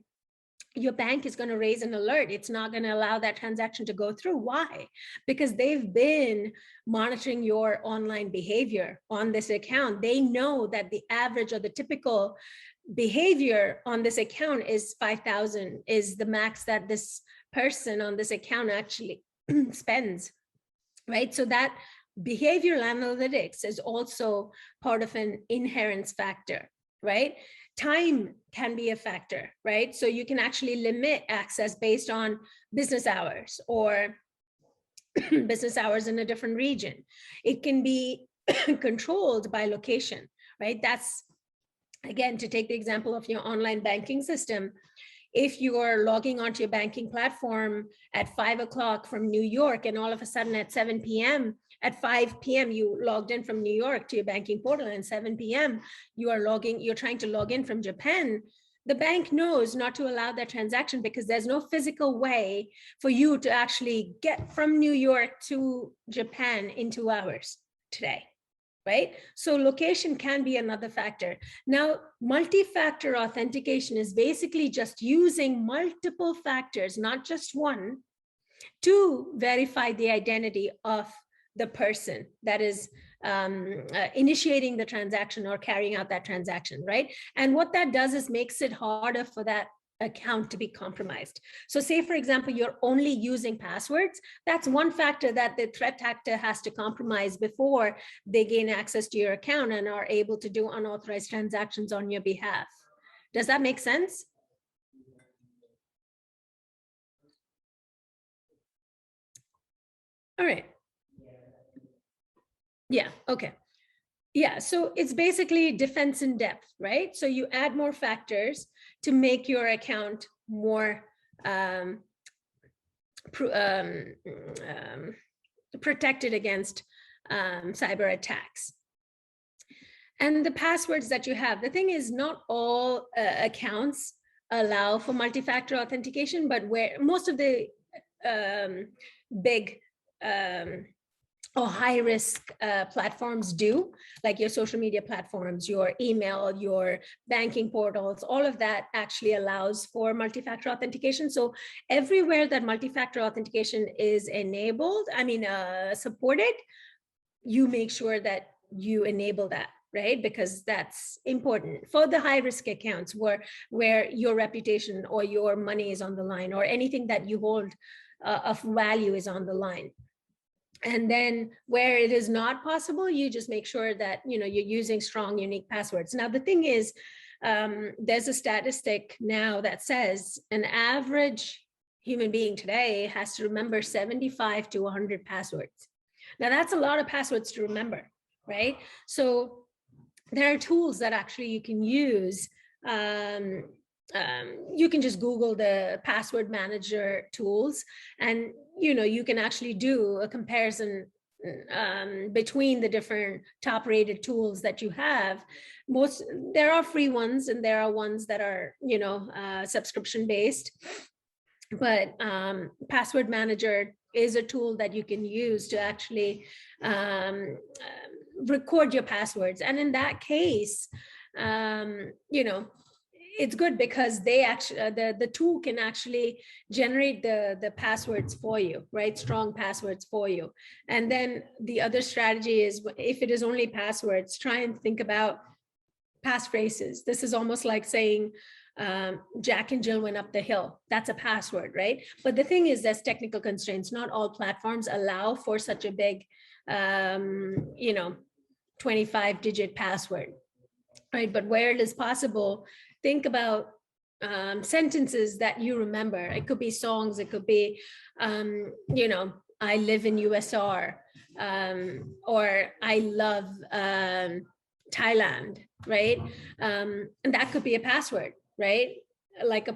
your bank is going to raise an alert. It's not going to allow that transaction to go through. Why? Because they've been monitoring your online behavior on this account. They know that the average or the typical behavior on this account is 5,000, is the max that this person on this account actually spends, right? So that behavioral analytics is also part of an inherence factor, right? Time can be a factor, right? So you can actually limit access based on business hours or business hours in a different region. It can be controlled by location, right? That's, again, to take the example of your online banking system, if you are logging onto your banking platform at 5 o'clock from New York, and all of a sudden at 7 p.m., at 5 p.m., you logged in from New York to your banking portal, and 7 p.m., you're trying to log in from Japan, the bank knows not to allow that transaction because there's no physical way for you to actually get from New York to Japan in 2 hours today, right? So location can be another factor. Now, multi-factor authentication is basically just using multiple factors, not just one, to verify the identity of the person that is initiating the transaction or carrying out that transaction, right? And what that does is makes it harder for that account to be compromised. So say, for example, you're only using passwords. That's one factor that the threat actor has to compromise before they gain access to your account and are able to do unauthorized transactions on your behalf. Does that make sense? All right. Yeah, okay. Yeah, so it's basically defense in depth, right? So you add more factors to make your account more protected against cyber attacks. And the passwords that you have, the thing is, not all accounts allow for multi-factor authentication, but where most of the big or high-risk platforms do, like your social media platforms, your email, your banking portals, all of that actually allows for multi-factor authentication. So everywhere that multi-factor authentication is enabled, supported, you make sure that you enable that, right? Because that's important for the high-risk accounts where your reputation or your money is on the line, or anything that you hold of value is on the line. And then where it is not possible, you just make sure that you're using strong, unique passwords. Now, the thing is, there's a statistic now that says an average human being today has to remember 75 to 100 passwords. Now, that's a lot of passwords to remember, right? So there are tools that actually you can use. You can just Google the password manager tools, and you can actually do a comparison between the different top rated tools that you have. There are free ones and there are ones that are subscription based, but password manager is a tool that you can use to actually record your passwords. And in that case, it's good because they actually the tool can actually generate the passwords for you, right? Strong passwords for you. And then the other strategy is, if it is only passwords, try and think about passphrases. This is almost like saying Jack and Jill went up the hill. That's a password, right? But the thing is, there's technical constraints. Not all platforms allow for such a big 25-digit password, right? But where it is possible, think about sentences that you remember. It could be songs, it could be, I live in USR, or I love Thailand, right? And that could be a password, right? Like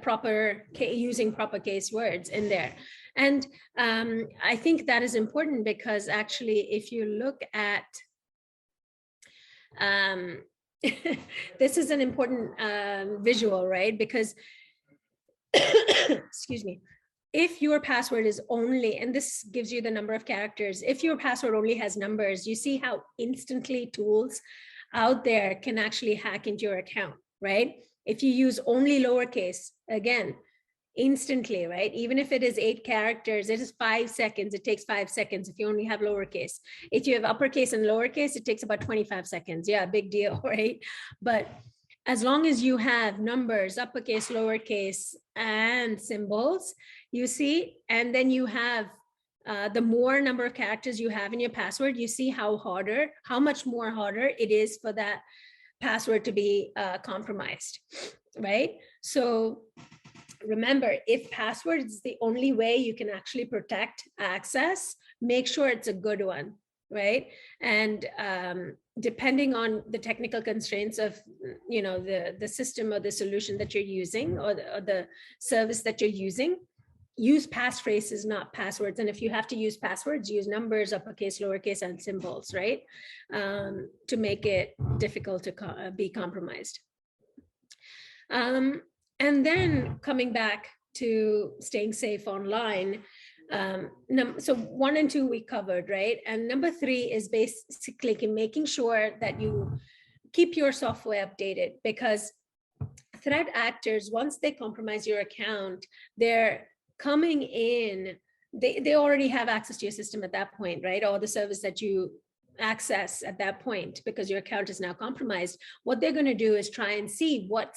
using proper case words in there. And I think that is important because actually, if you look at, this is an important visual, right? Because, excuse me, if your password is only, and this gives you the number of characters, if your password only has numbers, you see how instantly tools out there can actually hack into your account, right? If you use only lowercase, again, instantly, right? Even if it is 8 characters, it is 5 seconds. It takes 5 seconds if you only have lowercase. If you have uppercase and lowercase, it takes about 25 seconds. Yeah, big deal, right? But as long as you have numbers, uppercase, lowercase, and symbols, you see, and then you have the more number of characters you have in your password, you see how much more harder it is for that password to be compromised, right? So remember, if password is the only way you can actually protect access, make sure it's a good one, right? And depending on the technical constraints of, you know, the system or the solution that you're using, or the service that you're using, use passphrases, not passwords. And if you have to use passwords, use numbers, uppercase, lowercase, and symbols, right? To make it difficult to be compromised. And then coming back to staying safe online, so 1 and 2 we covered, right? And number 3 is basically making sure that you keep your software updated, because threat actors, once they compromise your account, they're coming in, they already have access to your system at that point, right? Or the service that you access at that point, because your account is now compromised. What they're going to do is try and see what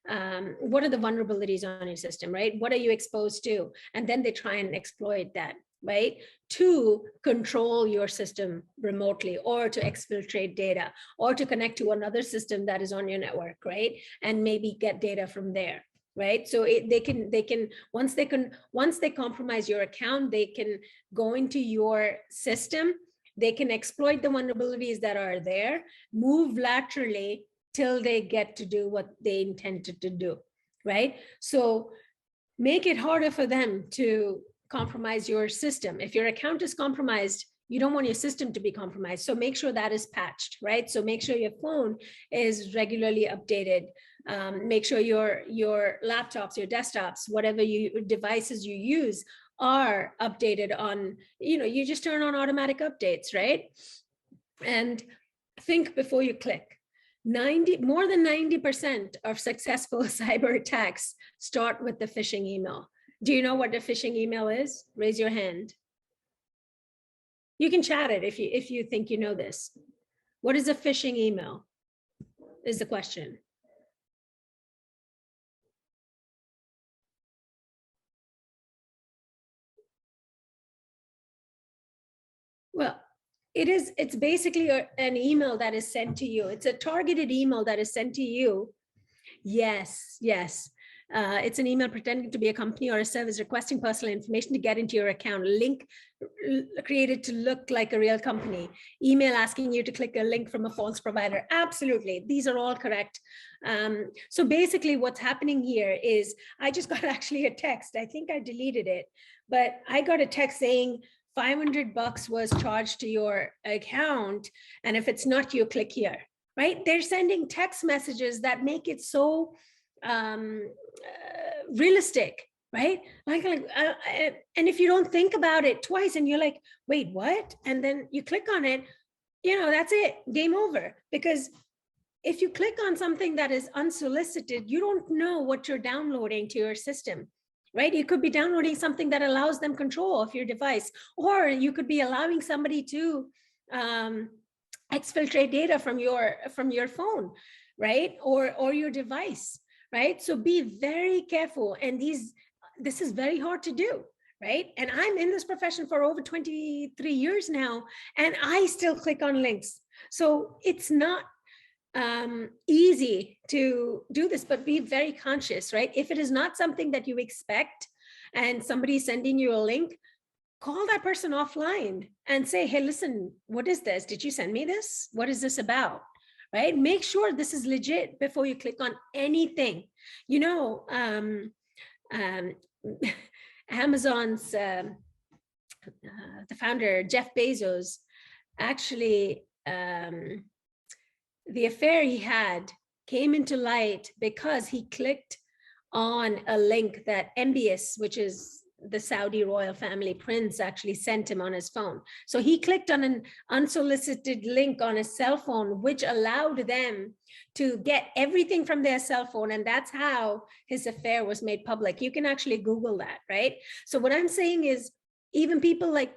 are the vulnerabilities on your system, right? What are you exposed to? And then they try and exploit that, right? To control your system remotely, or to exfiltrate data, or to connect to another system that is on your network, right? And maybe get data from there, right? So they can once they compromise your account, they can go into your system, they can exploit the vulnerabilities that are there, move laterally till they get to do what they intended to do, right? So make it harder for them to compromise your system. If your account is compromised, you don't want your system to be compromised. So make sure that is patched, right? So make sure your phone is regularly updated. Make sure your laptops, your desktops, whatever devices you use are updated on, you just turn on automatic updates, right? And think before you click. More than 90% of successful cyber attacks start with the phishing email. Do you know what the phishing email is? Raise your hand. You can chat it if you think you know this. What is a phishing email? Is the question. Well, it's basically an email that is sent to you. It's a targeted email that is sent to you. Yes. It's an email pretending to be a company or a service requesting personal information to get into your account. Link created to look like a real company. Email asking you to click a link from a false provider. Absolutely. These are all correct. So basically what's happening here is I just got actually a text. I think I deleted it, but I got a text saying $500 was charged to your account. And if it's not, you click here, right? They're sending text messages that make it so realistic, right? And if you don't think about it twice and you're like, wait, what? And then you click on it, that's it, game over. Because if you click on something that is unsolicited, you don't know what you're downloading to your system, right? You could be downloading something that allows them control of your device, or you could be allowing somebody to exfiltrate data from your phone, right? Or your device, right? So be very careful. And this is very hard to do, right? And I'm in this profession for over 23 years now, and I still click on links. So it's not easy to do this, but be very conscious, right? If it is not something that you expect and somebody's sending you a link, call that person offline and say, hey, listen, what is this? Did you send me this? What is this about? Right? Make sure this is legit before you click on anything. Amazon's the founder, Jeff Bezos, actually the affair he had came into light because he clicked on a link that MBS, which is the Saudi royal family prince, actually sent him on his phone. So he clicked on an unsolicited link on his cell phone, which allowed them to get everything from their cell phone. And that's how his affair was made public. You can actually Google that, right? So what I'm saying is, even people like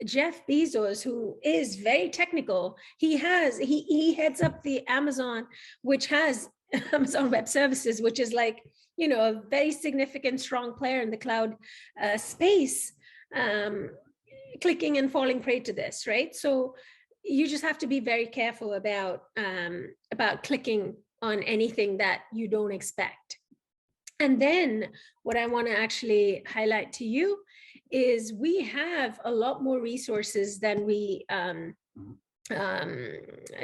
Jeff Bezos, who is very technical, he heads up the Amazon, which has Amazon Web Services, which is like, a very significant, strong player in the cloud space, clicking and falling prey to this, right? So you just have to be very careful about clicking on anything that you don't expect. And then what I want to actually highlight to you is we have a lot more resources than we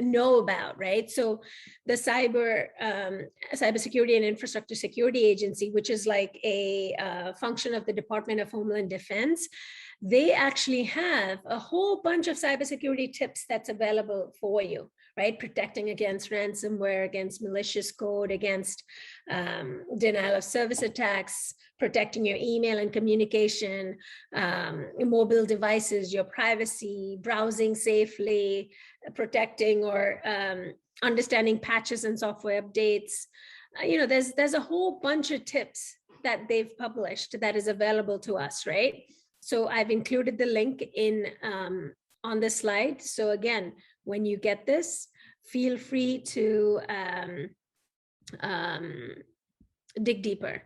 know about, right? So the Cybersecurity and Infrastructure Security Agency, which is like a function of the Department of Homeland Defense, they actually have a whole bunch of cybersecurity tips that's available for you, right? Protecting against ransomware, against malicious code, against denial of service attacks, protecting your email and communication, mobile devices, your privacy, browsing safely, protecting or understanding patches and software updates. You know, there's a whole bunch of tips that they've published that is available to us, right? So I've included the link in on this slide. So again, when you get this, feel free to dig deeper.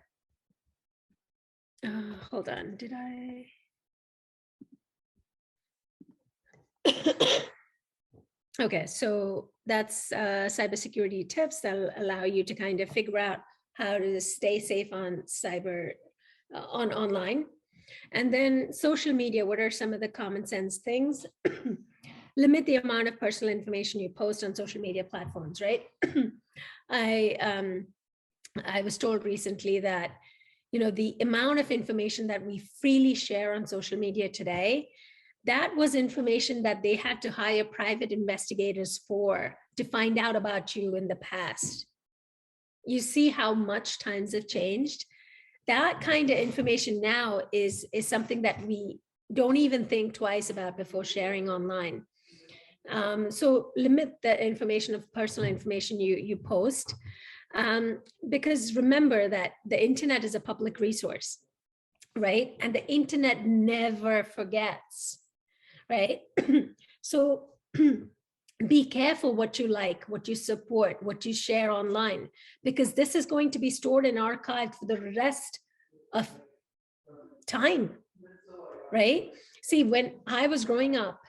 Hold on, did I? Okay, so that's cybersecurity tips that'll allow you to kind of figure out how to stay safe on online. And then social media, what are some of the common sense things? Limit the amount of personal information you post on social media platforms, right? I was told recently that, you know, the amount of information that we freely share on social media today, that was information that they had to hire private investigators for to find out about you in the past. You see how much times have changed. That kind of information now is something that we don't even think twice about before sharing online. So limit the information of personal information you post, because remember that the internet is a public resource, right? And the internet never forgets, right? So be careful what you like, what you support, what you share online, because this is going to be stored and archived for the rest of time, right? See, when I was growing up,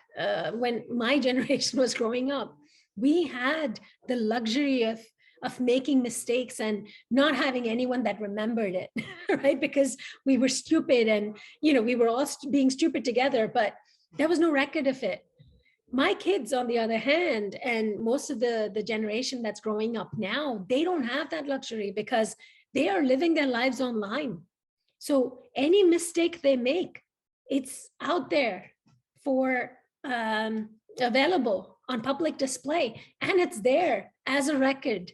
when my generation was growing up, we had the luxury of making mistakes and not having anyone that remembered it, right? Because we were stupid and, you know, we were all being stupid together, but there was no record of it. My kids, on the other hand, and most of the generation that's growing up now, they don't have that luxury because they are living their lives online. So any mistake they make, it's out there for available on public display, and it's there as a record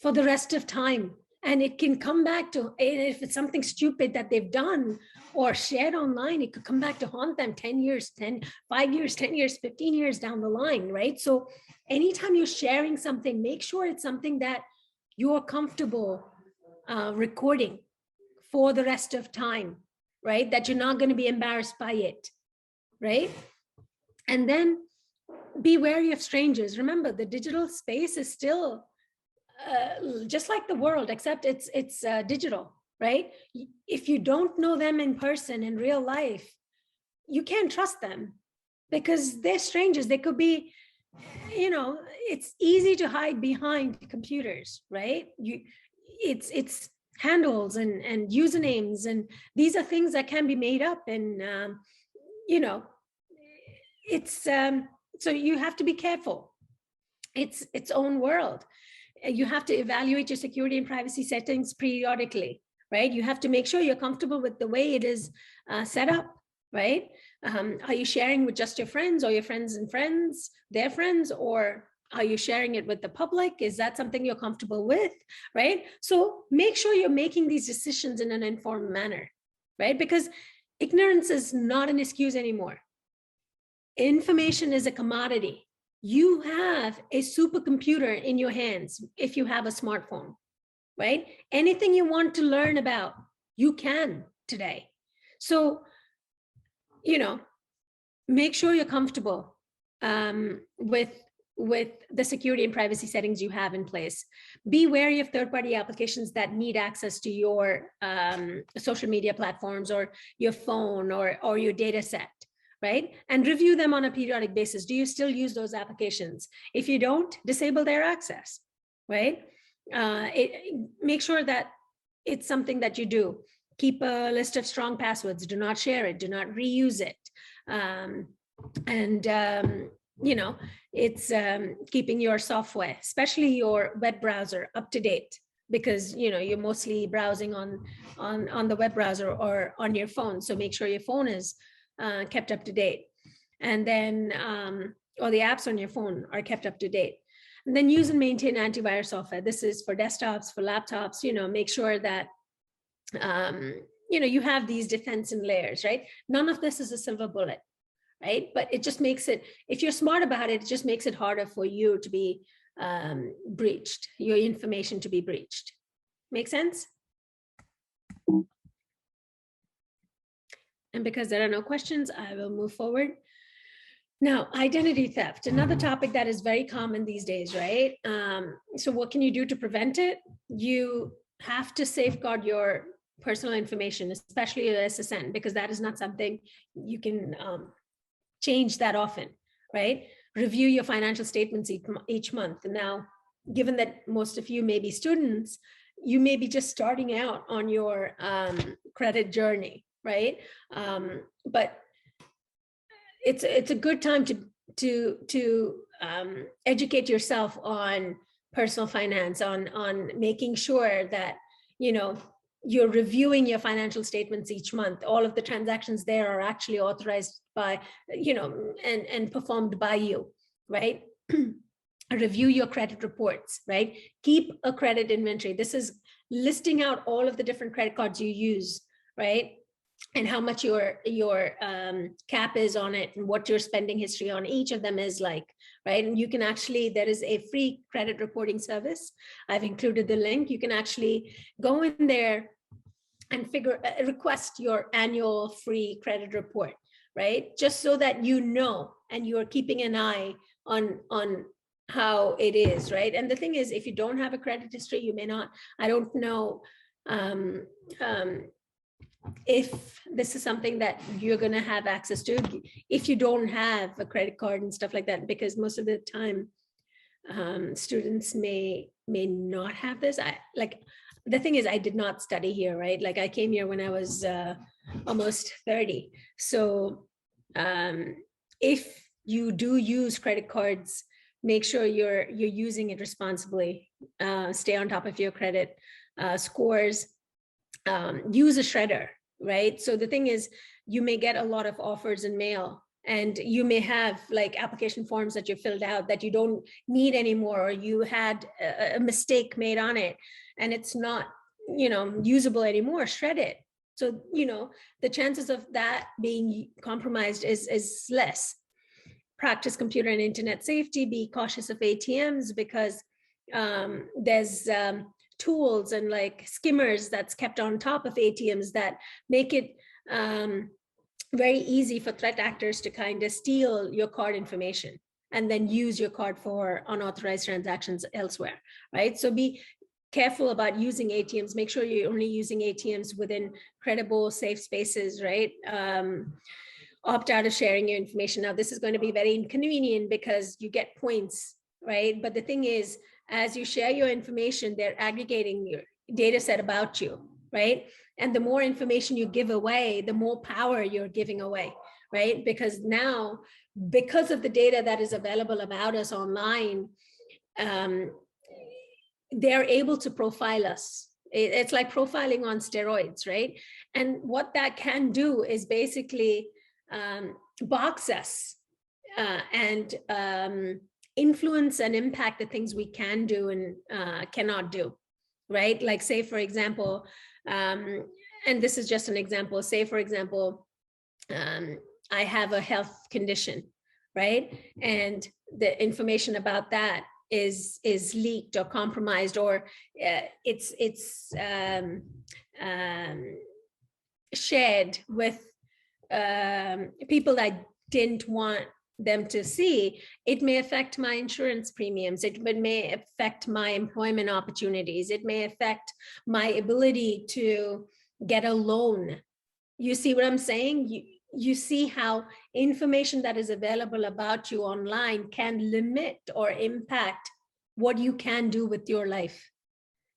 for the rest of time. And it can come back to, if it's something stupid that they've done or shared online, it could come back to haunt them 10 years, 5 years, 10 years, 15 years down the line, right? So anytime you're sharing something, make sure it's something that you're comfortable recording for the rest of time, right? That you're not going to be embarrassed by it, right? And then be wary of strangers. Remember, the digital space is still just like the world, except it's digital, right? If you don't know them in person, in real life, you can't trust them because they're strangers. They could be, you know, it's easy to hide behind computers, right? It's handles and usernames, and these are things that can be made up, and you know, it's so you have to be careful. It's its own world. You have to evaluate your security and privacy settings periodically, right? You have to make sure you're comfortable with the way it is set up, right? Are you sharing with just your friends, or your friends and friends, their friends, or are you sharing it with the public? Is that something you're comfortable with, right? So make sure you're making these decisions in an informed manner, right? Because ignorance is not an excuse anymore. Information is a commodity. You have a supercomputer in your hands if you have a smartphone, right? Anything you want to learn about, you can today. So, you know, make sure you're comfortable with the security and privacy settings you have in place. Be wary of third-party applications that need access to your social media platforms or your phone or your data set, right? And review them on a periodic basis. Do you still use those applications? If you don't, disable their access, right? Make sure that it's something that you do. keep a list of strong passwords. Do not share it. Do not reuse it. You know, it's keeping your software, especially your web browser, up to date, because you know you're mostly browsing on the web browser or on your phone. So make sure your phone is kept up to date, and then or the apps on your phone are kept up to date. And then use and maintain antivirus software. This is for desktops, for laptops. You know, make sure that you know you have these defensive layers, right? None of this is a silver bullet, right? But it just makes it, if you're smart about it, it just makes it harder for you to be breached, your information to be breached. Make sense? And because there are no questions, I will move forward. Now, identity theft, another topic that is very common these days, right? So what can you do to prevent it? You have to safeguard your personal information, especially your SSN, because that is not something you can change that often, right? Review your financial statements each month. And now, given that most of you may be students, you may be just starting out on your credit journey, right? But it's a good time to educate yourself on personal finance, on making sure that you know you're reviewing your financial statements each month. All of the transactions there are actually authorized by, you know, and performed by you, right? Review your credit reports, right? Keep a credit inventory. This is listing out all of the different credit cards you use, right? And how much your cap is on it, and what your spending history on each of them is like, right? And you can actually, there is a free credit reporting service. I've included the link. You can actually go in there and request your annual free credit report, right? Just so that you know, and you are keeping an eye on how it is, right? And the thing is, if you don't have a credit history, you may not, I don't know if this is something that you're going to have access to if you don't have a credit card and stuff like that, because most of the time students may not have this. The thing is, I did not study here, right? Like I came here when I was almost 30. So if you do use credit cards, make sure you're using it responsibly. Stay on top of your credit scores. Use a shredder, right? So the thing is, you may get a lot of offers in mail, and you may have like application forms that you filled out that you don't need anymore, or you had a mistake made on it and it's not, you know, usable anymore. Shred it. So, you know, the chances of that being compromised is less. Practice computer and internet safety. Be cautious of ATMs, because there's tools and like skimmers that's kept on top of ATMs that make it very easy for threat actors to kind of steal your card information and then use your card for unauthorized transactions elsewhere, right? So be careful about using ATMs. Make sure you're only using ATMs within credible, safe spaces, right? Opt out of sharing your information. Now, this is going to be very inconvenient because you get points, right? But the thing is, as you share your information, they're aggregating your data set about you, right? And the more information you give away, the more power you're giving away, right? Because now, because of the data that is available about us online, they're able to profile us. It's like profiling on steroids, right? And what that can do is basically box us and influence and impact the things we can do and cannot do, right? Like say, for example, and this is just an example, say, for example, I have a health condition, right? And the information about that is leaked or compromised, or it's shared with people that didn't want them to see. It may affect my insurance premiums. It may affect my employment opportunities. It may affect my ability to get a loan. You see what I'm saying? You see how information that is available about you online can limit or impact what you can do with your life,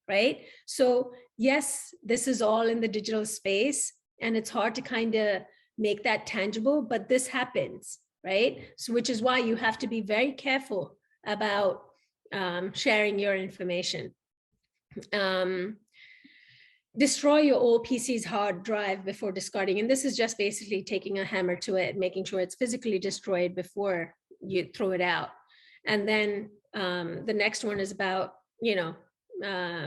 right? So yes, this is all in the digital space and it's hard to kind of make that tangible, but this happens, right? So which is why you have to be very careful about sharing your information. Destroy your old PC's hard drive before discarding. And this is just basically taking a hammer to it, making sure it's physically destroyed before you throw it out. And then the next one is about,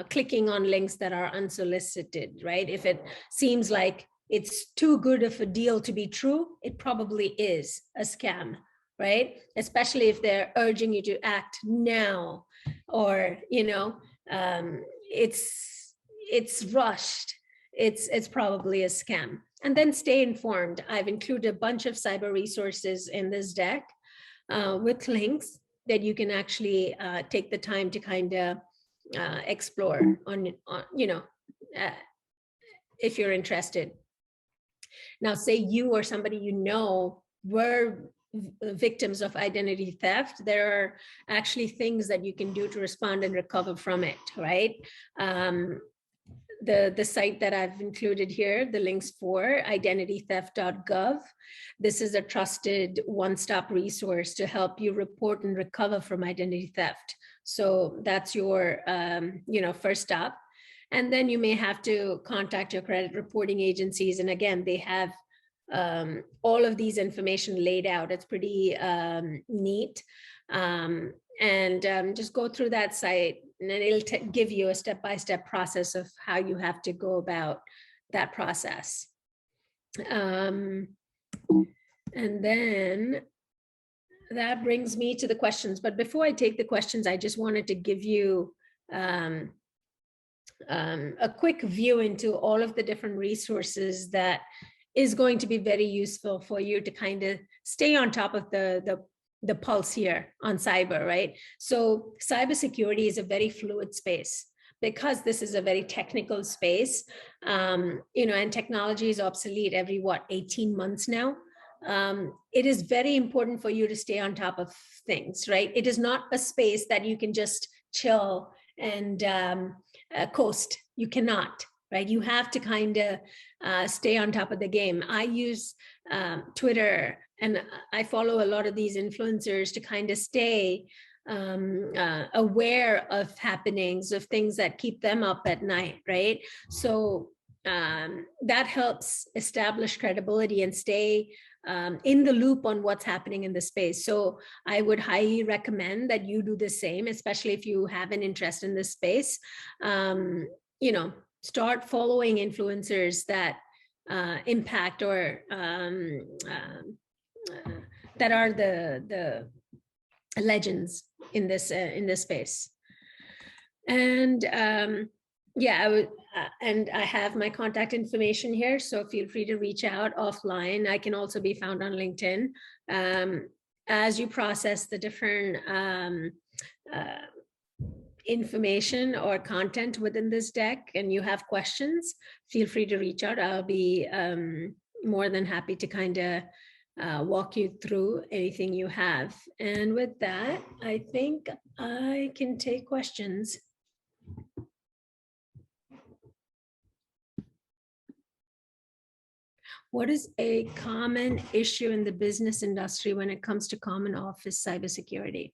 clicking on links that are unsolicited, right? If it seems like it's too good of a deal to be true, it probably is a scam, right? Especially if they're urging you to act now, or, it's rushed, it's probably a scam. And then stay informed. I've included a bunch of cyber resources in this deck with links that you can actually take the time to kind of explore on if you're interested. Now, say you or somebody you know were victims of identity theft, there are actually things that you can do to respond and recover from it, right? The site that I've included here, the links for identitytheft.gov. This is a trusted one-stop resource to help you report and recover from identity theft. So that's your, first stop. And then you may have to contact your credit reporting agencies. And again, they have all of these information laid out. It's pretty neat. And just go through that site, and then it'll give you a step-by-step process of how you have to go about that process. And then that brings me to the questions. But before I take the questions, I just wanted to give you a quick view into all of the different resources that is going to be very useful for you to kind of stay on top of the pulse here on cyber, right? So cybersecurity is a very fluid space because this is a very technical space, and technology is obsolete every 18 months now. It is very important for you to stay on top of things, right? It is not a space that you can just chill and coast. You cannot, right? You have to kind of stay on top of the game. I use Twitter, and I follow a lot of these influencers to kind of stay aware of happenings, of things that keep them up at night, right? So that helps establish credibility and stay in the loop on what's happening in the space. So I would highly recommend that you do the same, especially if you have an interest in this space. Start following influencers that impact or that are the legends in this space. And I would, and I have my contact information here, so feel free to reach out offline. I can also be found on LinkedIn. As you process the different information or content within this deck and you have questions, feel free to reach out. I'll be more than happy to kind of walk you through anything you have. And with that, I think I can take questions. What is a common issue in the business industry when it comes to common office cybersecurity?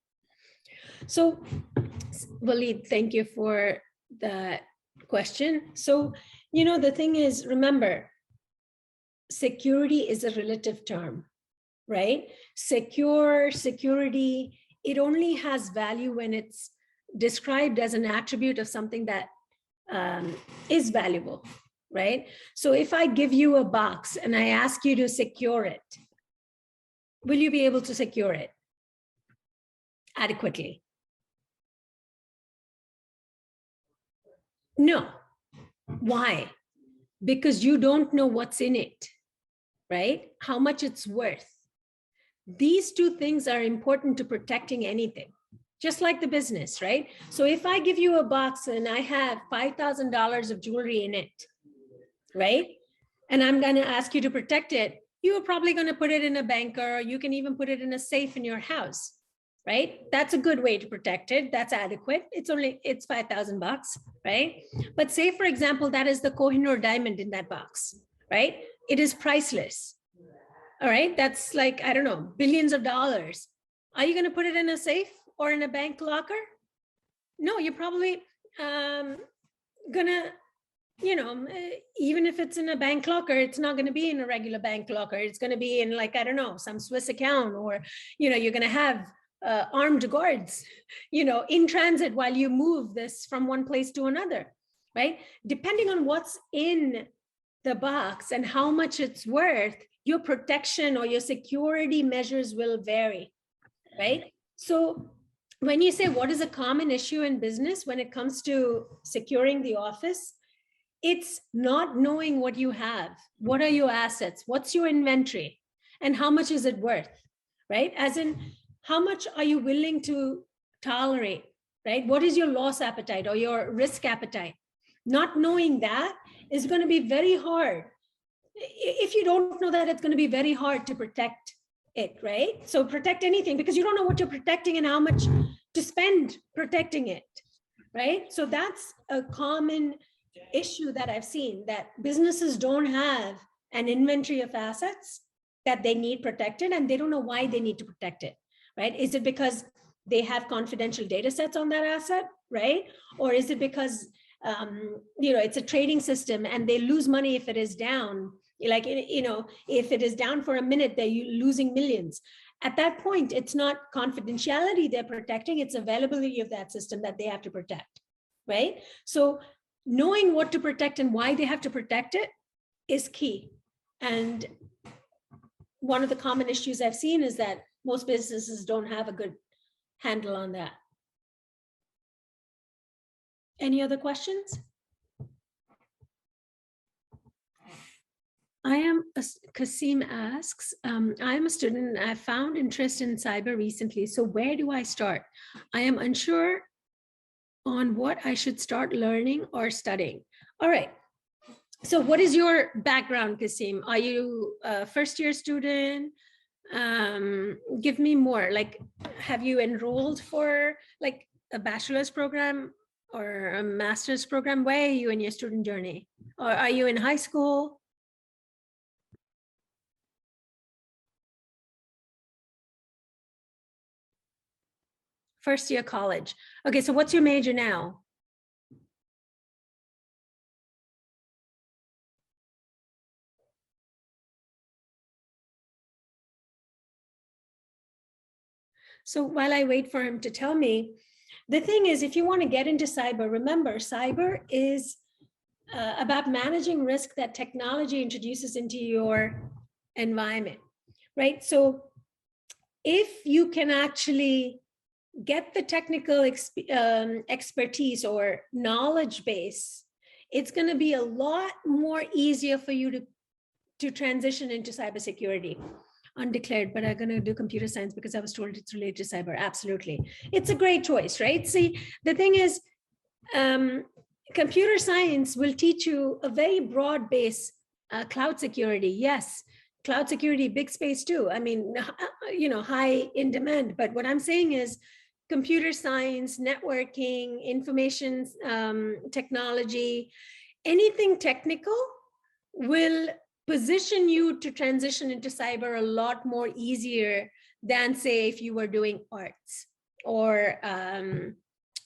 So, Waleed, thank you for that question. So, the thing is, remember, security is a relative term, right? Security, it only has value when it's described as an attribute of something that is valuable, right? So if I give you a box and I ask you to secure it, will you be able to secure it adequately? No. Why? Because you don't know what's in it, right? How much it's worth. These two things are important to protecting anything, just like the business, right? So if I give you a box and I have $5,000 of jewelry in it, right? And I'm going to ask you to protect it, you are probably going to put it in a banker, or you can even put it in a safe in your house, right? That's a good way to protect it. That's adequate. It's $5,000, right? But say, for example, that is the Kohinoor diamond in that box, right? It is priceless. All right, that's like, I don't know, billions of dollars. Are you going to put it in a safe or in a bank locker? No, you're probably gonna, even if it's in a bank locker, it's not going to be in a regular bank locker. It's going to be in, like, I don't know, some Swiss account, or, you're going to have armed guards, in transit while you move this from one place to another, right? Depending on what's in the box and how much it's worth, your protection or your security measures will vary, right? So when you say what is a common issue in business when it comes to securing the office, it's not knowing what you have. What are your assets? What's your inventory? And how much is it worth, right? As in, how much are you willing to tolerate, right? What is your loss appetite or your risk appetite? Not knowing that is going to be very hard. If you don't know that, it's going to be very hard to protect it, right? So protect anything, because you don't know what you're protecting and how much to spend protecting it, right? So that's a common issue that I've seen, that businesses don't have an inventory of assets that they need protected, and they don't know why they need to protect it, right? Is it because they have confidential data sets on that asset, right? Or is it because it's a trading system and they lose money if it is down? Like, if it is down for a minute, they're losing millions. At that point, it's not confidentiality they're protecting, it's availability of that system that they have to protect, right? So knowing what to protect and why they have to protect it is key. And one of the common issues I've seen is that most businesses don't have a good handle on that. Any other questions? Kasim asks, I am a student and I found interest in cyber recently. So where do I start? I am unsure on what I should start learning or studying. All right. So what is your background, Kasim? Are you a first-year student? Give me more. Like, have you enrolled for like a bachelor's program or a master's program? Where are you in your student journey? Or are you in high school? First year college. Okay, so what's your major now? So while I wait for him to tell me, the thing is, if you want to get into cyber, remember, cyber is about managing risk that technology introduces into your environment, right? So if you can actually get the technical expertise or knowledge base, it's going to be a lot more easier for you to transition into cybersecurity. Undeclared, but I'm going to do computer science because I was told it's related to cyber. Absolutely. It's a great choice, right? See, the thing is, computer science will teach you a very broad base, cloud security. Yes, cloud security, big space too. I mean, high in demand. But what I'm saying is computer science, networking, information technology, anything technical will position you to transition into cyber a lot more easier than, say, if you were doing arts or and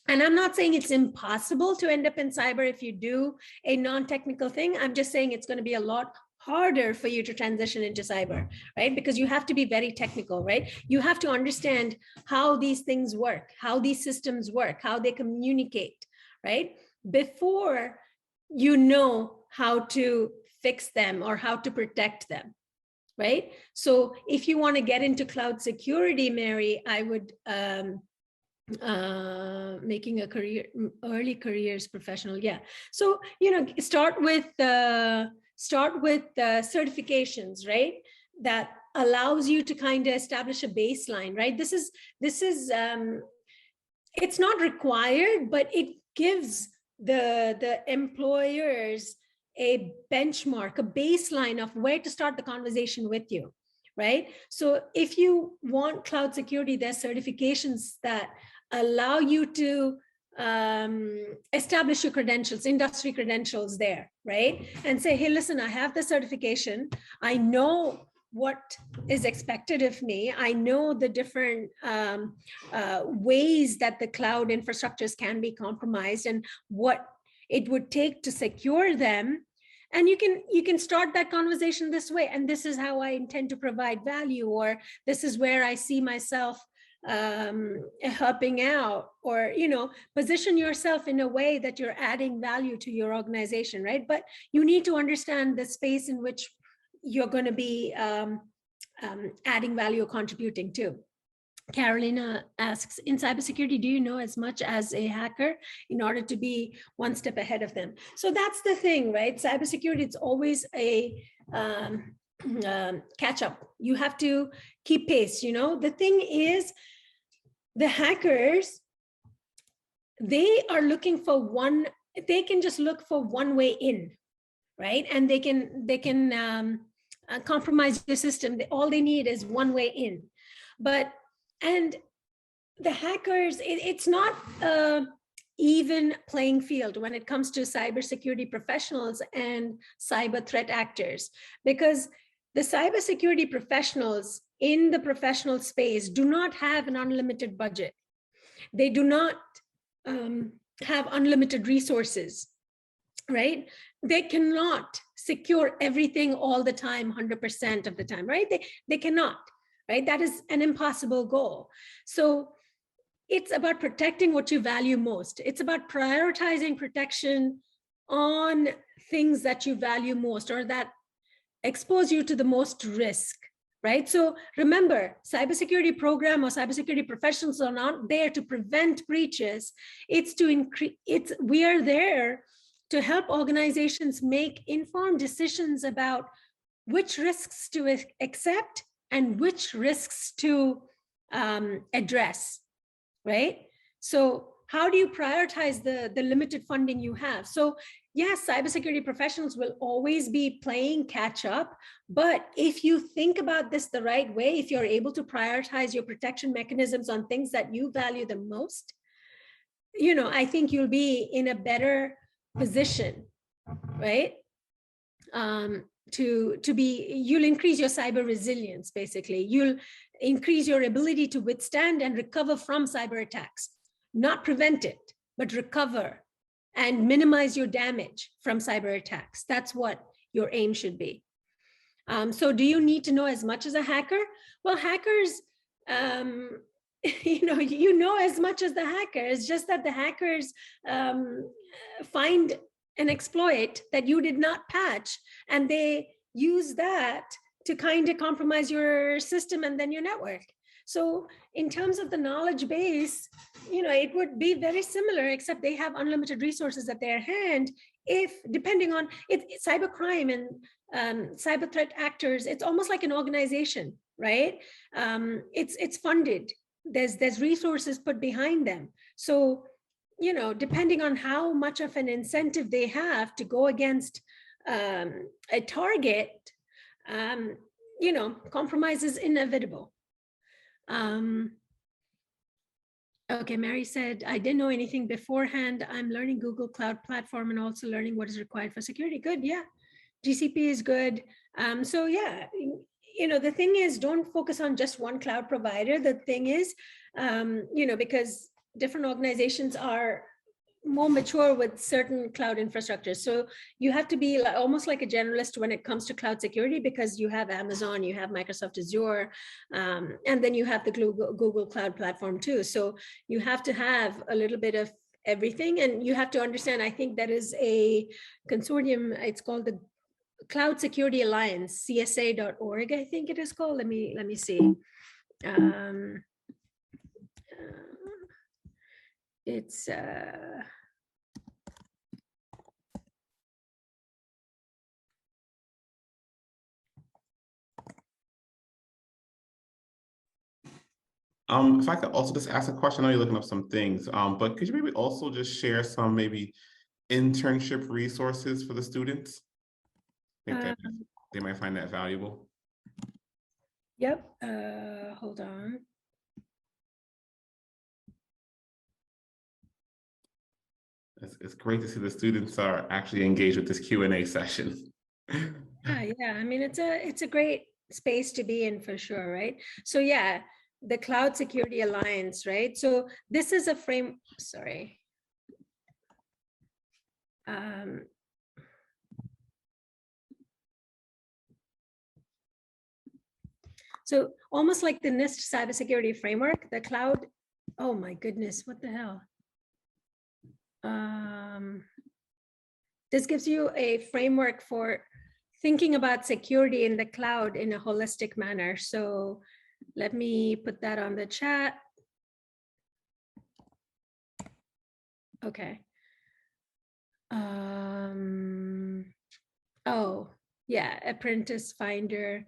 I'm not saying it's impossible to end up in cyber if you do a non-technical thing. I'm just saying it's going to be a lot harder for you to transition into cyber, right? Because you have to be very technical, right? You have to understand how these things work, how these systems work, how they communicate, right? Before you know how to fix them or how to protect them, right? So if you want to get into cloud security, Mary, I would making a career, early careers professional. Yeah. So, start with certifications, right? That allows you to kind of establish a baseline, right? This is it's not required, but it gives the employers a benchmark, a baseline of where to start the conversation with you, right? So if you want cloud security, there's certifications that allow you to establish your credentials, industry credentials there, right? And say, hey, listen, I have the certification. I know what is expected of me. I know the different ways that the cloud infrastructures can be compromised and what it would take to secure them. And you can start that conversation this way. And this is how I intend to provide value, or this is where I see myself helping out, or, position yourself in a way that you're adding value to your organization, right? But you need to understand the space in which you're going to be adding value or contributing to. Carolina asks, in cybersecurity, do you know as much as a hacker in order to be one step ahead of them? So that's the thing, right? Cybersecurity, it's always a catch up. You have to keep pace. The thing is, the hackers, they are looking for they can just look for one way in, right? And they can compromise the system. All they need is one way in. And the hackers, it's not an even playing field when it comes to cybersecurity professionals and cyber threat actors, because the cybersecurity professionals in the professional space do not have an unlimited budget. They do not have unlimited resources, right? They cannot secure everything all the time, 100% of the time, right? They cannot, right? That is an impossible goal. So it's about protecting what you value most. It's about prioritizing protection on things that you value most, or that expose you to the most risk, right? So remember, cybersecurity program or cybersecurity professionals are not there to prevent breaches. It's to increase, we are there to help organizations make informed decisions about which risks to accept and which risks to address, right? So how do you prioritize the limited funding you have? So yes, cybersecurity professionals will always be playing catch up, but if you think about this the right way, if you're able to prioritize your protection mechanisms on things that you value the most, I think you'll be in a better position, right? You'll increase your cyber resilience, basically. You'll increase your ability to withstand and recover from cyber attacks, not prevent it, but recover and minimize your damage from cyber attacks. That's what your aim should be. So do you need to know as much as a hacker? Well, hackers, you know as much as the hacker. It's just that the hackers find an exploit that you did not patch, and they use that to kind of compromise your system and then your network. So in terms of the knowledge base, it would be very similar, except they have unlimited resources at their hand. If depending on cybercrime and cyber threat actors, it's almost like an organization, right? It's funded. There's resources put behind them. So, depending on how much of an incentive they have to go against a target, compromise is inevitable. Okay, Mary said, I didn't know anything beforehand. I'm learning Google Cloud Platform and also learning what is required for security. Good, yeah. GCP is good. So yeah, the thing is, don't focus on just one cloud provider. The thing is, because different organizations are more mature with certain cloud infrastructures. So you have to be almost like a generalist when it comes to cloud security, because you have Amazon, you have Microsoft Azure, and then you have the Google Cloud Platform too. So you have to have a little bit of everything, and you have to understand, I think that is a consortium, it's called the Cloud Security Alliance, CSA.org, I think it is called. Let me see. It's
if I could also just ask a question, I know you're looking up some things, but could you maybe also just share some maybe internship resources for the students? I think that they might find that valuable.
Yep. Hold on.
It's great to see the students are actually engaged with this Q&A session.
Yeah. I mean, it's a great space to be in for sure, right? So yeah, the Cloud Security Alliance, right? So this is a frame, sorry. So almost like the NIST cybersecurity framework, the cloud, oh my goodness, what the hell? This gives you a framework for thinking about security in the cloud in a holistic manner. So let me put that on the chat. Okay. Oh, yeah, Apprentice Finder.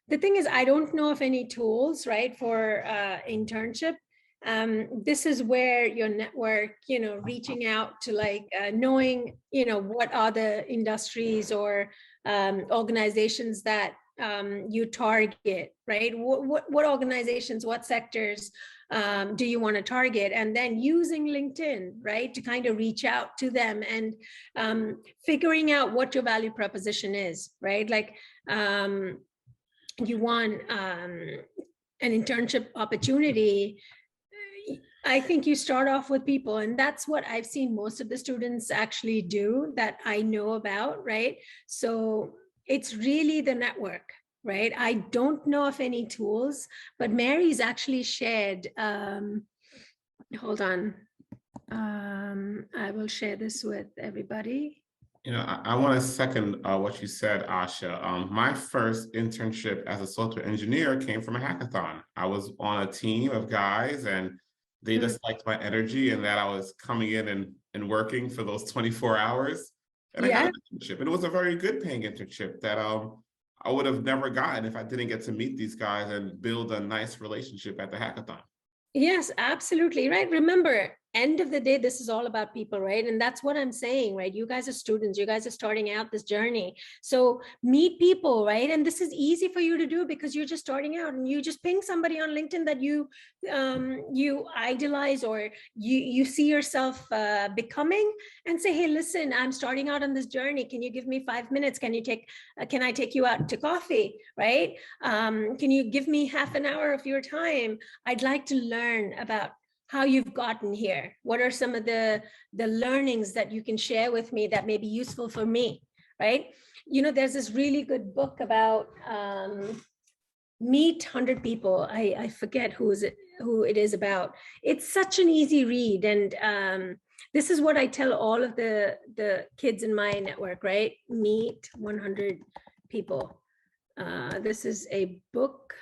The thing is, I don't know of any tools, right, for internship. This is where your network, reaching out to like knowing, what are the industries or organizations that you target, right? What organizations, what sectors do you want to target? And then using LinkedIn, right, to kind of reach out to them and figuring out what your value proposition is, right? Like, you want an internship opportunity, I think you start off with people, and that's what I've seen most of the students actually do that I know about, right? So it's really the network, right? I don't know of any tools, but Mary's actually shared, hold on, I will share this with everybody.
I want to second what you said, Asha. My first internship as a software engineer came from a hackathon. I was on a team of guys and they just liked my energy and that I was coming in and working for those 24 hours. And I got an internship. And it was a very good paying internship that I would have never gotten if I didn't get to meet these guys and build a nice relationship at the hackathon.
Yes, absolutely. Right. Remember, end of the day, this is all about people, right? And that's what I'm saying, right? You guys are students, you guys are starting out this journey. So meet people, right? And this is easy for you to do because you're just starting out and you just ping somebody on LinkedIn that you idolize or you see yourself becoming and say, hey, listen, I'm starting out on this journey. Can you give me 5 minutes? Can I take you out to coffee, right? Can you give me half an hour of your time? I'd like to learn about how you've gotten here. What are some of the learnings that you can share with me that may be useful for me, right? There's this really good book about meet 100 people. I forget who it is about. It's such an easy read. And this is what I tell all of the kids in my network, right? Meet 100 people. This is a book.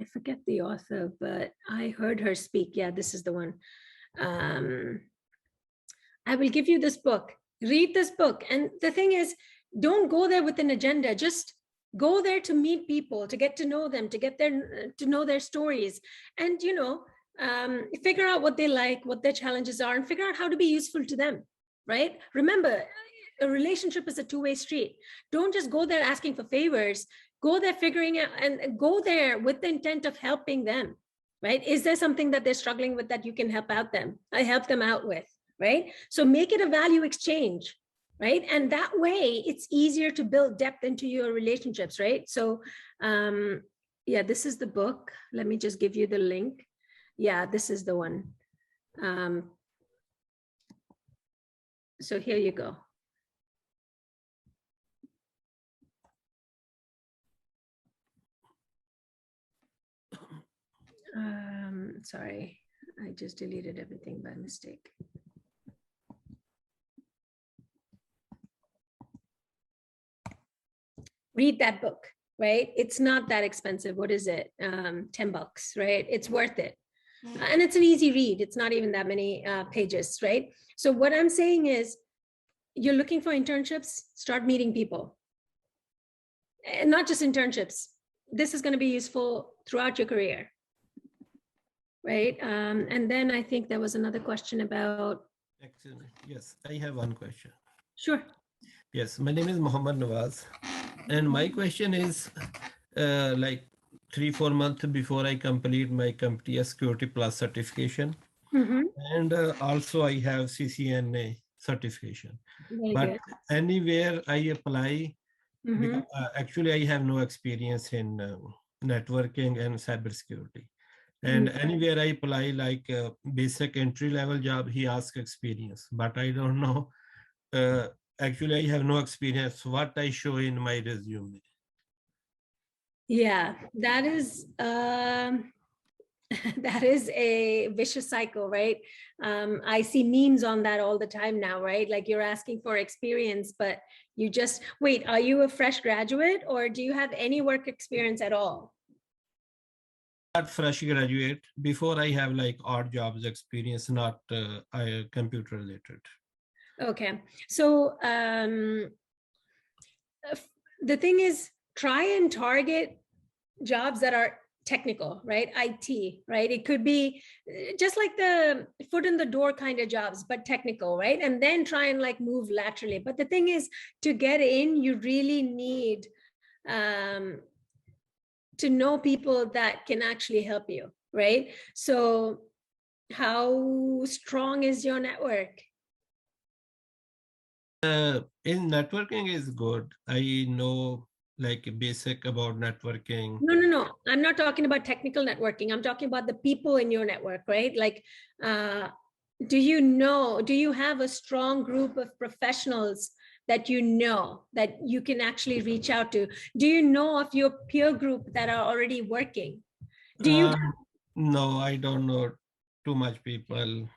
I forget the author, but I heard her speak. Yeah, this is the one. I will give you this book. Read this book. And the thing is, don't go there with an agenda. Just go there to meet people, to get to know them, to know their stories, and figure out what they like, what their challenges are, and figure out how to be useful to them. Right? Remember, a relationship is a two-way street. Don't just go there asking for favors. Go there figuring out and go there with the intent of helping them, right? Is there something that they're struggling with that you can help them out with, right? So make it a value exchange, right? And that way it's easier to build depth into your relationships, right? So yeah, this is the book. Let me just give you the link. Yeah, this is the one. So here you go. Sorry, I just deleted everything by mistake. Read that book, right? It's not that expensive. What is it? $10, right? It's worth it. And it's an easy read. It's not even that many pages, right? So what I'm saying is, you're looking for internships, start meeting people. And not just internships. This is going to be useful throughout your career. Right. And then I think there was another question about.
Excellent. Yes, I have one question.
Sure.
Yes, my name is Mohammad Nawaz. And my question is, like 3-4 months before I complete my CompTIA Security Plus certification,
Mhm.
and also I have CCNA certification.
Very
But
good.
anywhere I apply, because
Mhm.
actually I have no experience in networking and cybersecurity. And
Mhm.
anywhere I apply, like basic entry level job, he asks experience, but I don't know. Uh, Actually, I have no experience. What I show in my resume.
Yeah, that is that is a vicious cycle, right? I see memes on that all the time now, right? Like you're asking for experience, but you just wait, are you a fresh graduate or do you have any work experience at all?
Not fresh graduate. Before I have like odd jobs experience, not computer related.
Okay. So the thing is, try and target jobs that are technical, right? IT, right? It could be just like the foot in the door kind of jobs, but technical, right? And then try and like move laterally. But the thing is, to get in, you really need um, to know people that can actually help you, right? So how strong is your network?
In networking is good. I know like basic about networking.
No. I'm not talking about technical networking. I'm talking about the people in your network, right? Like, do you have a strong group of professionals that you know that you can actually reach out to? Do you know of your peer group that are already working? Do you?
No, I don't know too much people.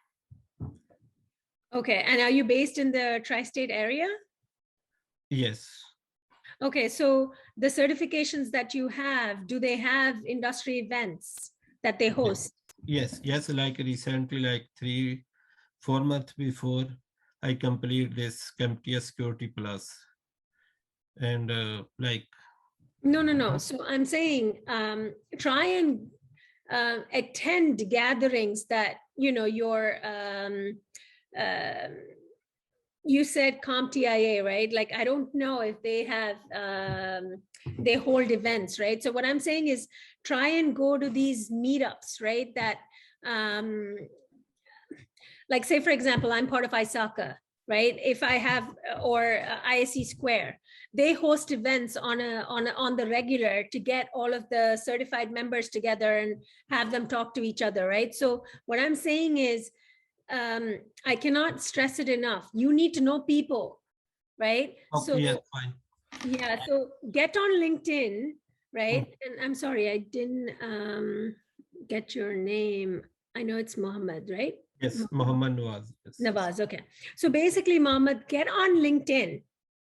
Okay. And are you based in the tri-state area?
Yes.
Okay. So the certifications that you have, do they have industry events that they host?
Yes. Like recently, like 3-4 months before I complete this CompTIA Security Plus, and like
No. So I'm saying try and attend gatherings that, uh, you said CompTIA, right? Like, I don't know if they have, they hold events, right? So what I'm saying is try and go to these meetups, right? That, like say, for example, I'm part of ISACA, right? If I have, or ISE Square, they host events on the regular to get all of the certified members together and have them talk to each other, right? So what I'm saying is, I cannot stress it enough. You need to know people, right?
okay, yes,
So
fine.
yeah, so get on LinkedIn, right? And I'm sorry, I didn't get your name. I know it's Mohammed, right?
Yes, Muhammad was. Yes.
Nawaz, okay. So basically, Mohammed, get on LinkedIn,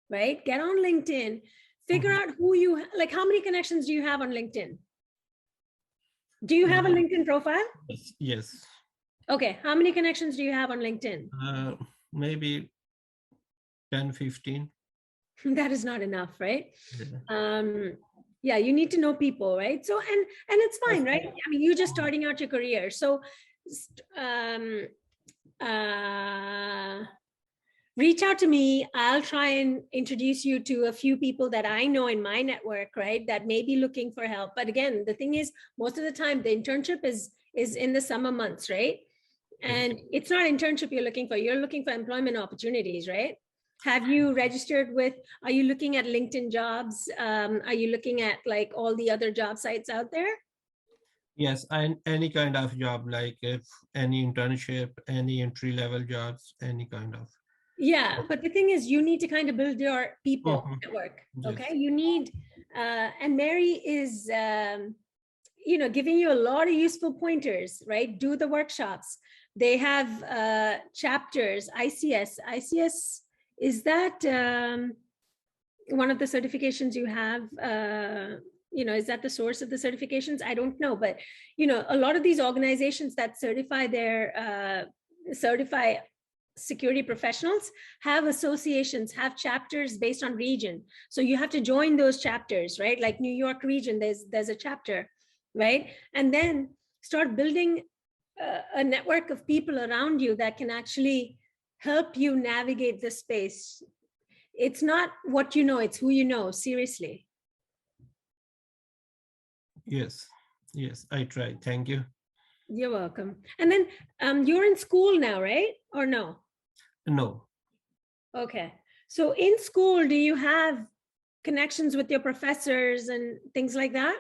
right? Get on LinkedIn, figure out who you, like how many connections do you have on LinkedIn? Do you have a LinkedIn profile?
Yes.
Okay, how many connections do you have on LinkedIn?
Maybe 10-15.
That is not enough, right?
Yeah.
Yeah, you need to know people, right? So and it's fine, right? I mean, you're just starting out your career. So reach out to me. I'll try and introduce you to a few people that I know in my network, right? That may be looking for help. But again, the thing is, most of the time the internship is in the summer months, right? And it's not internship you're looking for. You're looking for employment opportunities, right? Have you registered with, are you looking at LinkedIn jobs? Are you looking at like all the other job sites out there?
Yes, and any kind of job, like if any internship, any entry level jobs, any kind of.
Yeah, but the thing is, you need to kind of build your people network. Okay,
Yes.
you need, and Mary is, giving you a lot of useful pointers, right? Do the workshops. They have chapters. ICS, is that one of the certifications you have? Is that the source of the certifications? I don't know, but a lot of these organizations that certify security professionals have associations, have chapters based on region. So you have to join those chapters, right? Like New York region, there's a chapter, right? And then start building a network of people around you that can actually help you navigate the space. it's not what you know, it's who you know, seriously.
Yes, yes, I try. Thank you.
You're welcome. And then you're in school now, right? Or no?
No,
Okay. So in school, do you have connections with your professors and things like that?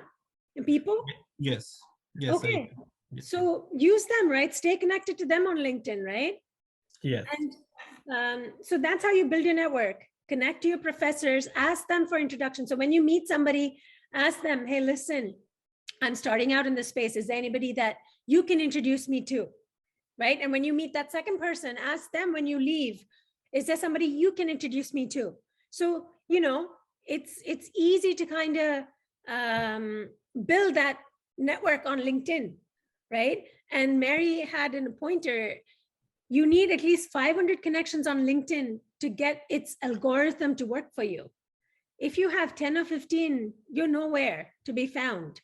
And people?
yes, yes,
Okay.
yes.
So use them, right? Stay connected to them on LinkedIn, right?
Yes,
And so that's how you build your network. Connect to your professors, ask them for introduction. So when you meet somebody, ask them, hey, listen, I'm starting out in this space. Is there anybody that you can introduce me to? Right. And when you meet that second person, ask them when you leave, is there somebody you can introduce me to? So, it's easy to kind of build that network on LinkedIn, right? And Mary had a pointer. You need at least 500 connections on LinkedIn to get its algorithm to work for you. If you have 10 or 15, you're nowhere to be found.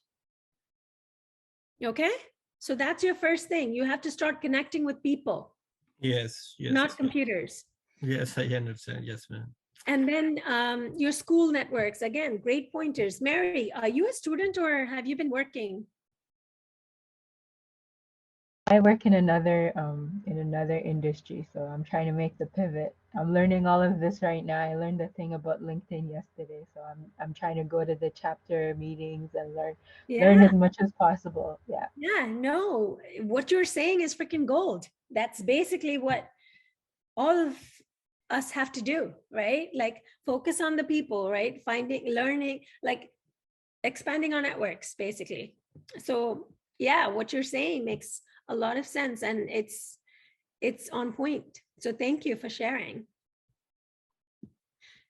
Okay? So that's your first thing. You have to start connecting with people,
yes, yes.
not computers.
Yes, I understand. Yes, ma'am.
And then your school networks, again, great pointers. Mary, are you a student or have you been working?
I work in another industry, so I'm trying to make the pivot. I'm learning all of this right now. I learned a thing about LinkedIn yesterday, so I'm trying to go to the chapter meetings and learn as much as possible. Yeah.
Yeah, no, what you're saying is freaking gold. That's basically what all of us have to do, right? Like focus on the people, right? Finding, learning, like expanding our networks, basically. So yeah, what you're saying makes a lot of sense and it's on point. So thank you for sharing.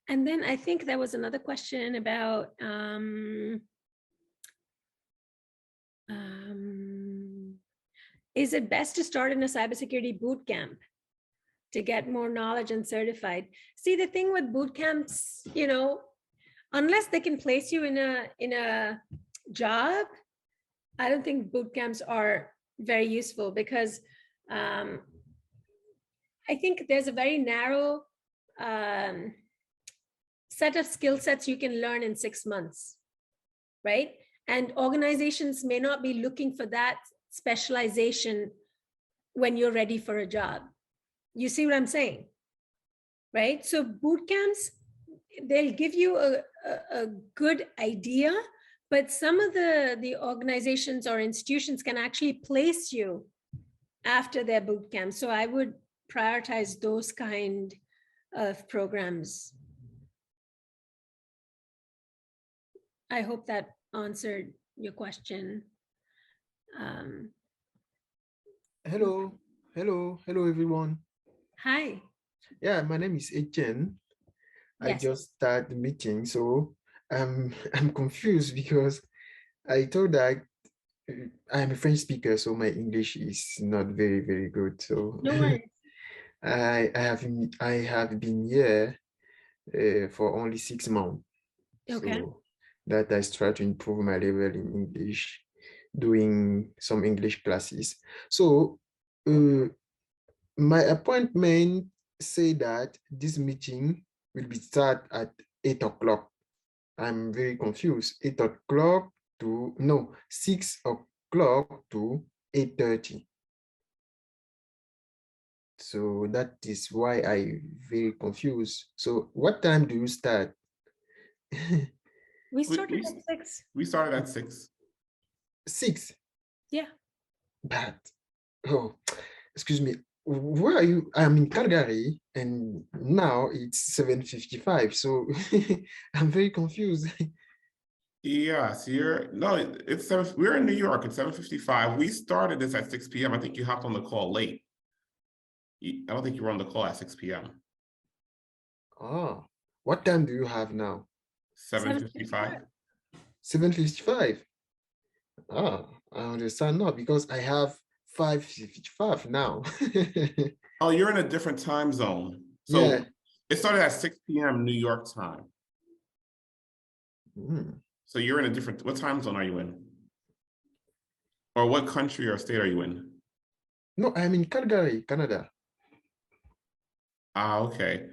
And then I think there was another question about is it best to start in a cybersecurity boot camp to get more knowledge and certified? See, the thing with boot camps, unless they can place you in a job, I don't think boot camps are very useful because I think there's a very narrow set of skill sets you can learn in 6 months, right? And organizations may not be looking for that specialization when you're ready for a job. You see what I'm saying? Right? So boot camps, they'll give you a good idea, but some of the organizations or institutions can actually place you after their boot camp. So I would prioritize those kind of programs. I hope that answered your question.
Hello, everyone.
Hi.
Yeah, my name is Etienne. I
Yes.
just started the meeting, so I'm confused because I thought that I'm a French speaker, so my English is not very, very good. So
No worries.
I have been here for only 6 months.
Okay.
So that I try to improve my level in English, doing some English classes. So my appointment say that this meeting will be start at 8 o'clock. I'm very confused. 8 o'clock to, no, 6 o'clock to 8:30. So that is why I very confused. So what time do you start?
We started at 6.
We started at 6.
6?
Yeah.
But, oh, excuse me, where are you? I'm in Calgary and now it's 7:55. So I'm very confused.
Yes, it's 7, we're in New York at 7:55. We started this at 6 p.m. I think you hopped on the call late. I don't think you were on the call at 6 p.m.
Oh, what time do you have now?
7:55.
7:55. Oh, I understand now because I have 5:55 now.
Oh, you're in a different time zone. So
Yeah.
it started at 6 p.m. New York time. So you're in a different, what time zone are you in? Or what country or state are you in?
No, I'm in Calgary, Canada.
Ah, okay.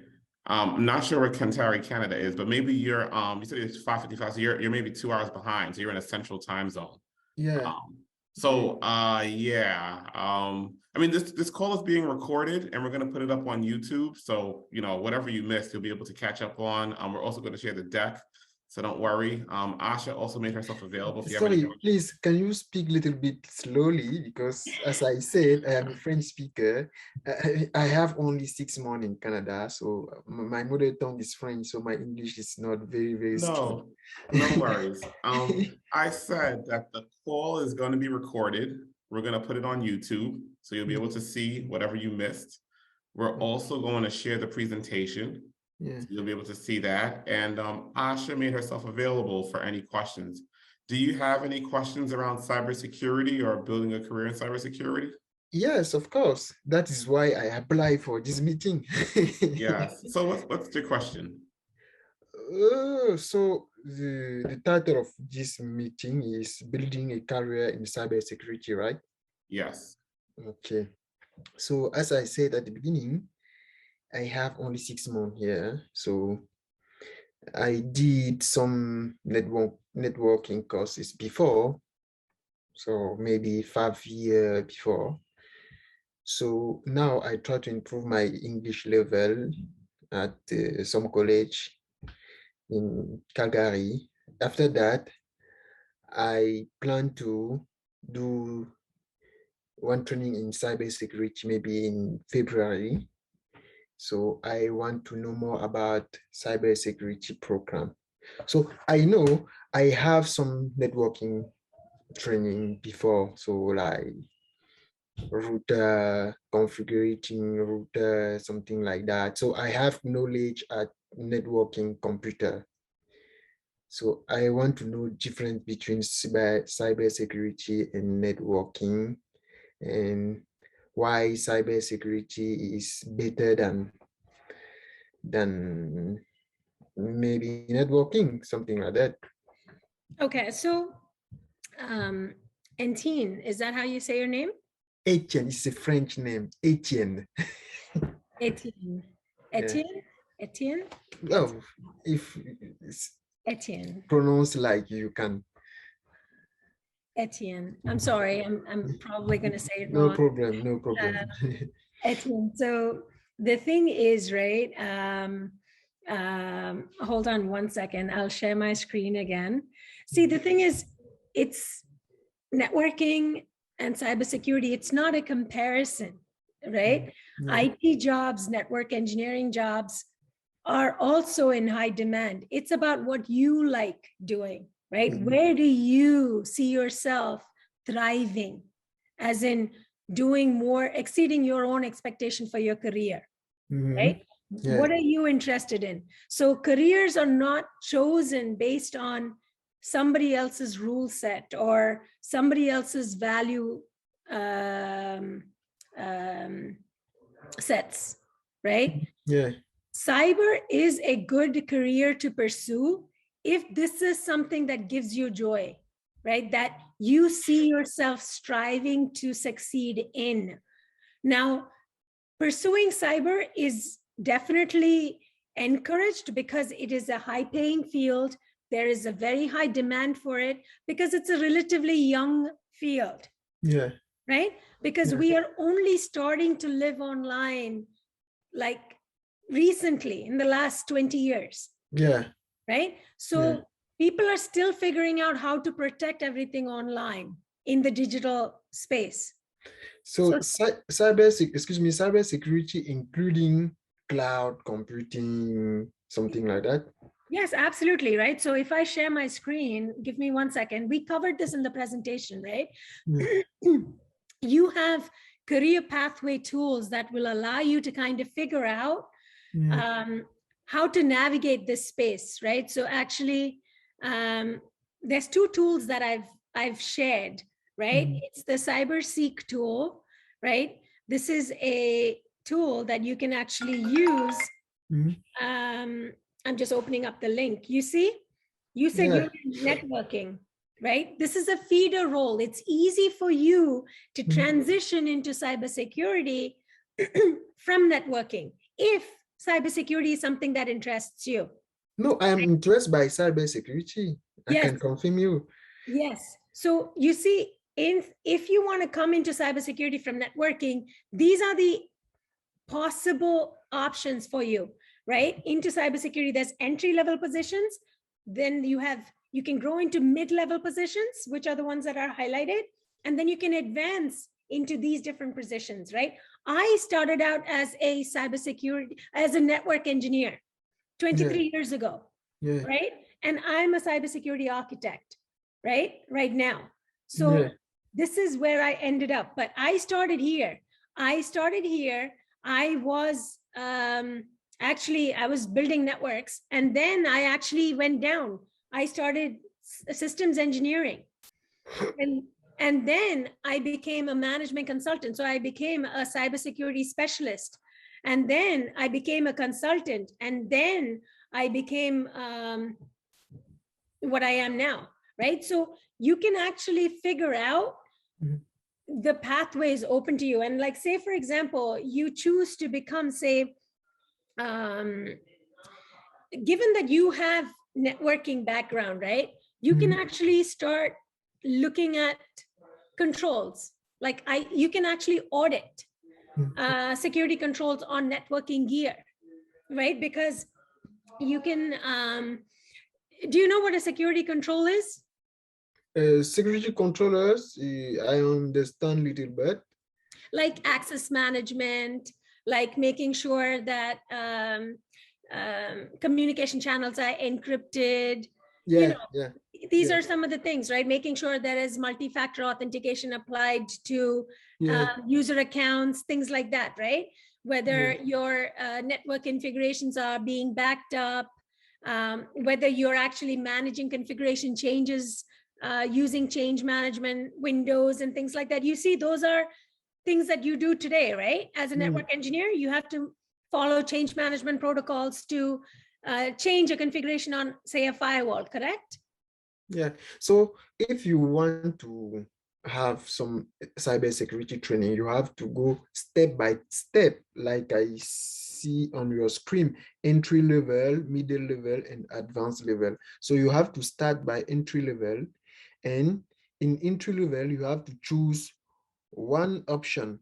I'm not sure where Kentari, Canada is, but maybe you're you said it's 5:55, so you're maybe 2 hours behind, so you're in a central time zone.
Yeah.
Yeah. I mean, this call is being recorded and we're gonna put it up on YouTube. So, whatever you missed, you'll be able to catch up on. We're also going to share the deck. So don't worry. Asha also made herself available if you have any.
Sorry, please, can you speak a little bit slowly? Because as I said, I am a French speaker. I have only 6 months in Canada, so my mother tongue is French, so my English is not very, very skilled.
No worries. I said that the call is going to be recorded. We're going to put it on YouTube, so you'll be able to see whatever you missed. We're also going to share the presentation.
Yeah.
So you'll be able to see that. And Asha made herself available for any questions. Do you have any questions around cybersecurity or building a career in cybersecurity?
Yes, of course. That is why I applied for this meeting.
Yes. So what's your question?
So the title of this meeting is Building a Career in Cybersecurity, right?
Yes.
Okay. So as I said at the beginning, I have only 6 months here. So I did some networking courses before. So maybe 5 years before. So now I try to improve my English level at some college in Calgary. After that, I plan to do one training in cybersecurity maybe in February. So I want to know more about cybersecurity program. So I know I have some networking training before. So like router, configuring router, something like that. So I have knowledge at networking computer. So I want to know difference between cybersecurity and networking, and why cybersecurity is better than maybe networking, something like that.
Okay, so Etienne, is that how you say your name?
Etienne is a French name. Etienne.
Etienne.
Yeah.
Etienne? Etienne?
Well, if it's
Etienne.
pronounced like you can.
Etienne. I'm sorry, I'm probably going to say it
No
wrong.
problem, no problem.
Etienne. So the thing is, right? Hold on one second. I'll share my screen again. See, the thing is, it's networking and cybersecurity. It's not a comparison, right?
Yeah.
IT jobs, network engineering jobs are also in high demand. It's about what you like doing, right?
Mhm.
Where do you see yourself thriving, as in doing more, exceeding your own expectation for your career,
Mhm.
right?
Yeah.
What are you interested in? So careers are not chosen based on somebody else's rule set or somebody else's value sets, right?
Yeah.
Cyber is a good career to pursue if this is something that gives you joy, right? That you see yourself striving to succeed in. Now, pursuing cyber is definitely encouraged because it is a high-paying field. There is a very high demand for it because it's a relatively young field.
Yeah.
Right? Because
Yeah.
we are only starting to live online like recently in the last 20 years.
Yeah.
Right? So
Yeah.
people are still figuring out how to protect everything online in the digital space.
So cybersecurity, including cloud computing, something like that.
Yes, absolutely, right? So if I share my screen, give me 1 second. We covered this in the presentation, right? You have career pathway tools that will allow you to kind of figure out how to navigate this space, right? So actually, there's 2 tools that I've shared, right? It's the CyberSeek tool, right? This is a tool that you can actually use. I'm just opening up the link. You see, you said you're in networking, right? This is a feeder role. It's easy for you to transition into cybersecurity from networking if cybersecurity is something that interests you.
No, I am interested by cybersecurity. I
Yes.
can confirm you.
Yes. So you see, if you want to come into cybersecurity from networking, these are the possible options for you, right? Into cybersecurity, there's entry-level positions. Then you can grow into mid-level positions, which are the ones that are highlighted. And then you can advance into these different positions, right? I started out as a cybersecurity, as a network engineer 23 years ago,
Yeah.
right? And I'm a cybersecurity architect, right now. So
Yeah.
this is where I ended up, but I started here. I was actually, I was building networks, and then I actually went down. I started systems engineering, and then I became a management consultant. So I became a cybersecurity specialist, and then I became a consultant, and then I became what I am now, right? So you can actually figure out the pathways open to you. And like, say, for example, you choose to become, say, given that you have networking background, right? You can actually start looking at controls. Like you can actually audit security controls on networking gear, right? Because you can, do you know what a security control is?
Security controllers, I understand little bit.
Like access management, like making sure that communication channels are encrypted.
Yeah,
These are some of the things, right? Making sure there is multi-factor authentication applied to user accounts, things like that, right? Whether your network configurations are being backed up, whether you're actually managing configuration changes using change management windows and things like that. You see, those are things that you do today, right? As a network engineer, you have to follow change management protocols to change a configuration on, say, a firewall, correct?
Yeah. So if you want to have some cybersecurity training, you have to go step by step, like I see on your screen: entry level, middle level, and advanced level. So you have to start by entry level, and in entry level, you have to choose one option.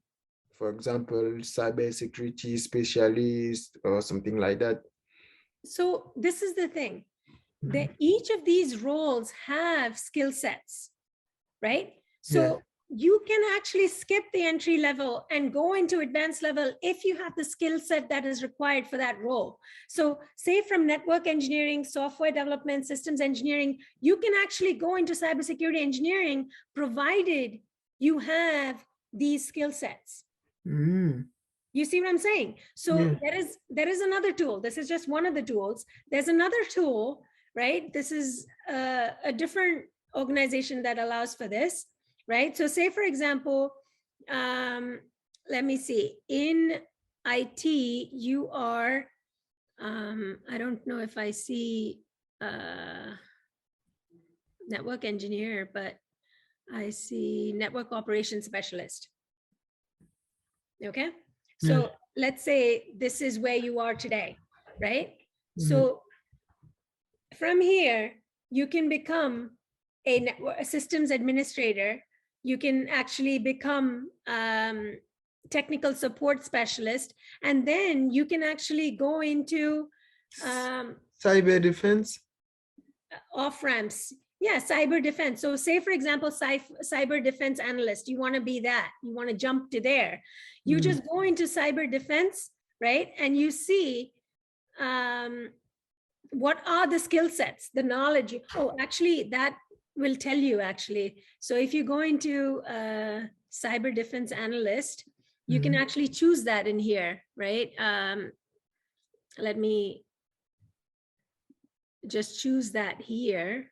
For example, cybersecurity specialist or something like that.
So this is the thing, that each of these roles have skill sets, right? So you can actually skip the entry level and go into advanced level if you have the skill set that is required for that role. So say from network engineering, software development, systems engineering, you can actually go into cybersecurity engineering, provided you have these skill sets. You see what I'm saying? So there is another tool. This is just one of the tools. There's another tool, right? This is a different organization that allows for this, right? So say, for example, let me see, in IT, you are, I don't know if I see network engineer, but I see network operations specialist. Okay. So let's say this is where you are today, right? So from here, you can become a systems administrator. You can actually become technical support specialist, and then you can actually go into
cyber defense,
off ramps. Yeah, cyber defense. So say, for example, cyber defense analyst, you want to be that, you want to jump to there. You just go into cyber defense, right? And you see what are the skill sets, the knowledge. Oh, actually, that will tell you, actually. So if you go into cyber defense analyst, you can actually choose that in here, right? Let me just choose that here.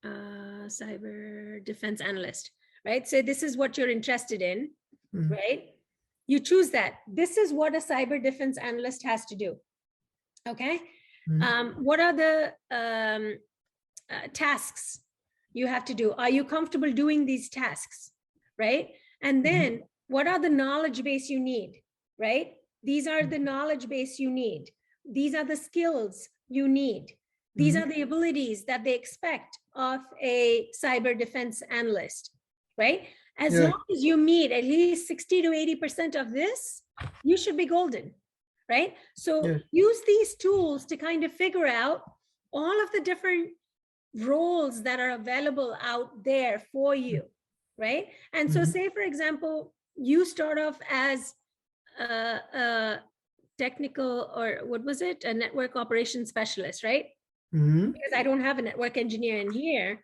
Cyber defense analyst, right? So this is what you're interested in, right? You choose that. This is what a cyber defense analyst has to do. Okay. What are the tasks you have to do? Are you comfortable doing these tasks, right? And then what are the knowledge base you need, right? These are the knowledge base you need. These are the skills you need. These are the abilities that they expect of a cyber defense analyst, right? As long as you meet at least 60 to 80% of this, you should be golden, right? So use these tools to kind of figure out all of the different roles that are available out there for you, right? And so say, for example, you start off as a technical, or what was it? A network operations specialist, right? Because I don't have a network engineer in here.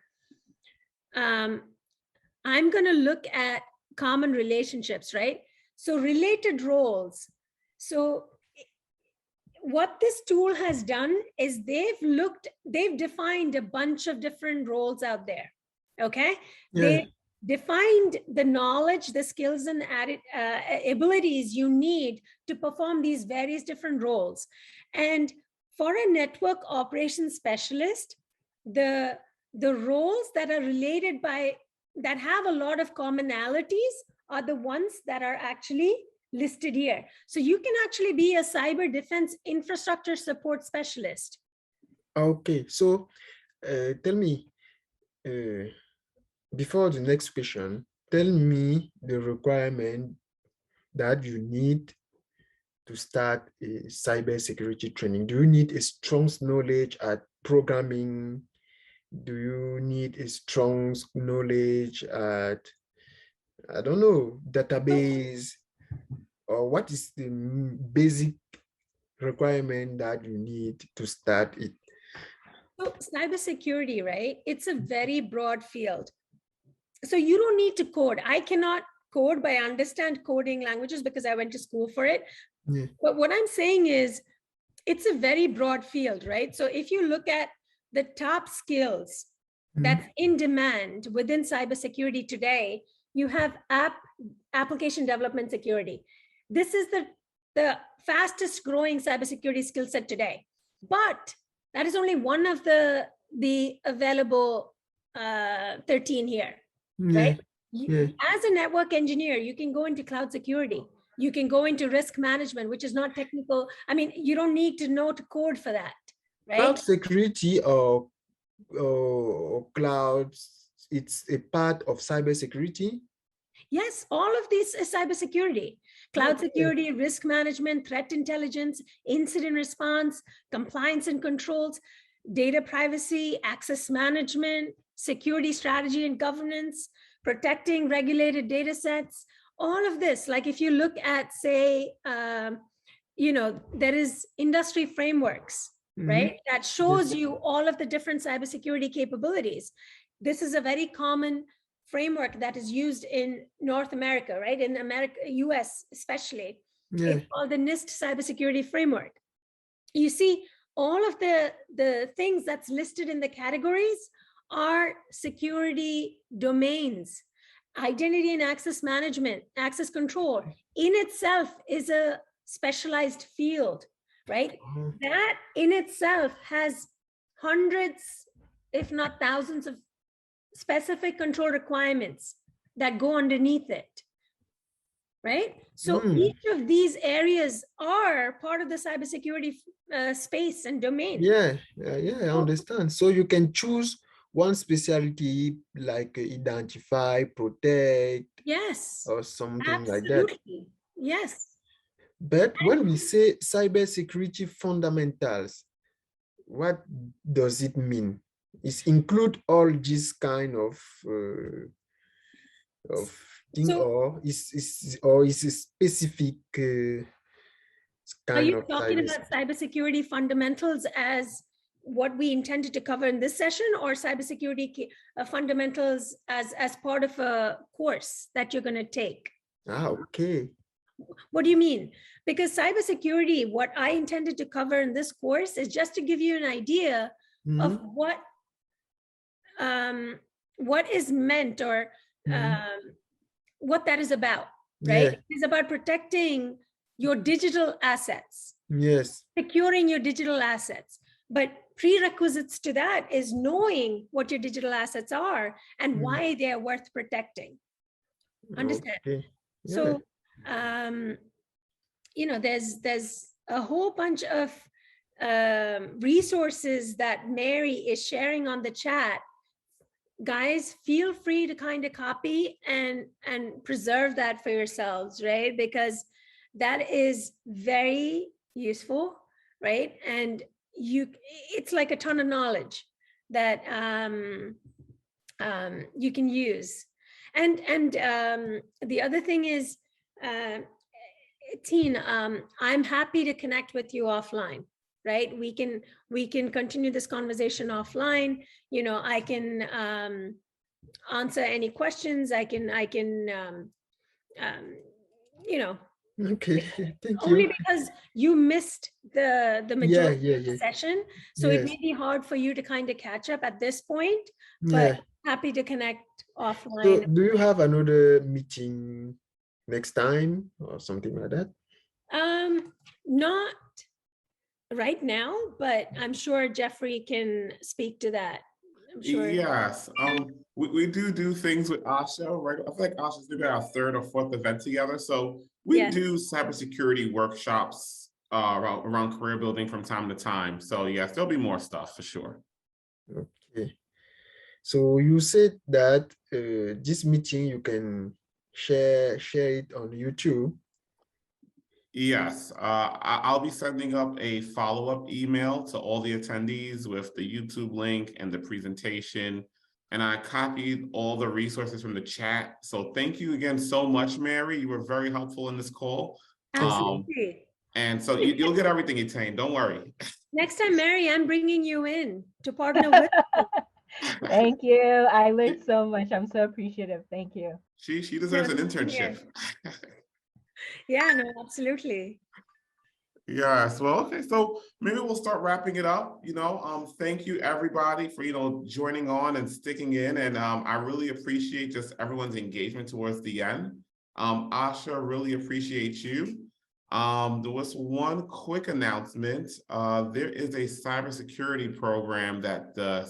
I'm going to look at common relationships, right? So related roles. So what this tool has done is they've defined a bunch of different roles out there. Okay. They defined the knowledge, the skills and added abilities you need to perform these various different roles. And for a network operations specialist, the roles that are related that have a lot of commonalities are the ones that are actually listed here. So you can actually be a cyber defense infrastructure support specialist.
Okay, so tell me, before the next question, tell me the requirement that you need to start a cybersecurity training. Do you need a strong knowledge at programming? Do you need a strong knowledge at, I don't know, database? Or what is the basic requirement that you need to start it?
So cybersecurity, right? It's a very broad field. So you don't need to code. I cannot code, but I understand coding languages because I went to school for it. But what I'm saying is it's a very broad field, right? So if you look at the top skills that's in demand within cybersecurity today, you have application development security. This is the fastest growing cybersecurity skill set today. But that is only one of the available 13 here, right? As a network engineer, you can go into cloud security. You can go into risk management, which is not technical. I mean, you don't need to know to code for that, right?
Cloud security or cloud, it's a part of cybersecurity?
Yes, all of these is cybersecurity. Cloud security, risk management, threat intelligence, incident response, compliance and controls, data privacy, access management, security strategy and governance, protecting regulated data sets, all of this. Like if you look at, say, there is industry frameworks, right? That shows you all of the different cybersecurity capabilities. This is a very common framework that is used in North America, right? In America, US especially. It's called the NIST cybersecurity framework. You see, all of the things that's listed in the categories are security domains. Identity and access management, access control in itself is a specialized field, right? That in itself has hundreds, if not thousands of specific control requirements that go underneath it, right? So each of these areas are part of the cybersecurity space and domain.
I understand. So you can choose one specialty like identify, protect, or something like that.
Yes.
But when we say cybersecurity fundamentals, what does it mean? It include all these kind of thing, or is a specific kind
are you
of
talking about cybersecurity fundamentals as what we intended to cover in this session, or cybersecurity fundamentals as part of a course that you're going to take?
Okay.
What do you mean? Because cybersecurity, what I intended to cover in this course is just to give you an idea of what is meant, or what that is about, right? It's about protecting your digital assets. Securing your digital assets. But prerequisites to that is knowing what your digital assets are and why they are worth protecting. Understand? So there's a whole bunch of resources that Mary is sharing on the chat. Guys, feel free to kind of copy and preserve that for yourselves, right? Because that is very useful, right? And it's like a ton of knowledge that you can use. And the other thing is, Teen, I'm happy to connect with you offline, right? We can continue this conversation offline. I can answer any questions. I can
Okay, thank
only
you.
because you missed the majority of the
Yeah.
session. So it
Yes.
may be hard for you to kind of catch up at this point,
Yeah.
but happy to connect
So
offline.
do you have another meeting next time or something like that?
Not right now, but I'm sure Jeffrey can speak to that. I'm sure.
Yes, we do things with Asha, right? I feel like Asha's doing our third or fourth event together. So we
Yes.
do cybersecurity workshops around career building from time to time. So yes, there'll be more stuff for sure.
Okay. So you said that this meeting you can share it on YouTube.
Yes, I'll be sending up a follow-up email to all the attendees with the YouTube link and the presentation. And I copied all the resources from the chat. So thank you again so much, Mary. You were very helpful in this call.
Absolutely.
And so you'll get everything, Etane. Don't worry.
Next time, Mary, I'm bringing you in to partner with me.
Thank you. I learned so much. I'm so appreciative. Thank you.
She deserves an
Yeah.
internship.
Yeah, no, absolutely.
Yes, well, okay, so maybe we'll start wrapping it up. Thank you everybody for joining on and sticking in, and I really appreciate just everyone's engagement towards the end. Asha, really appreciate you. There was one quick announcement. There is a cybersecurity program that the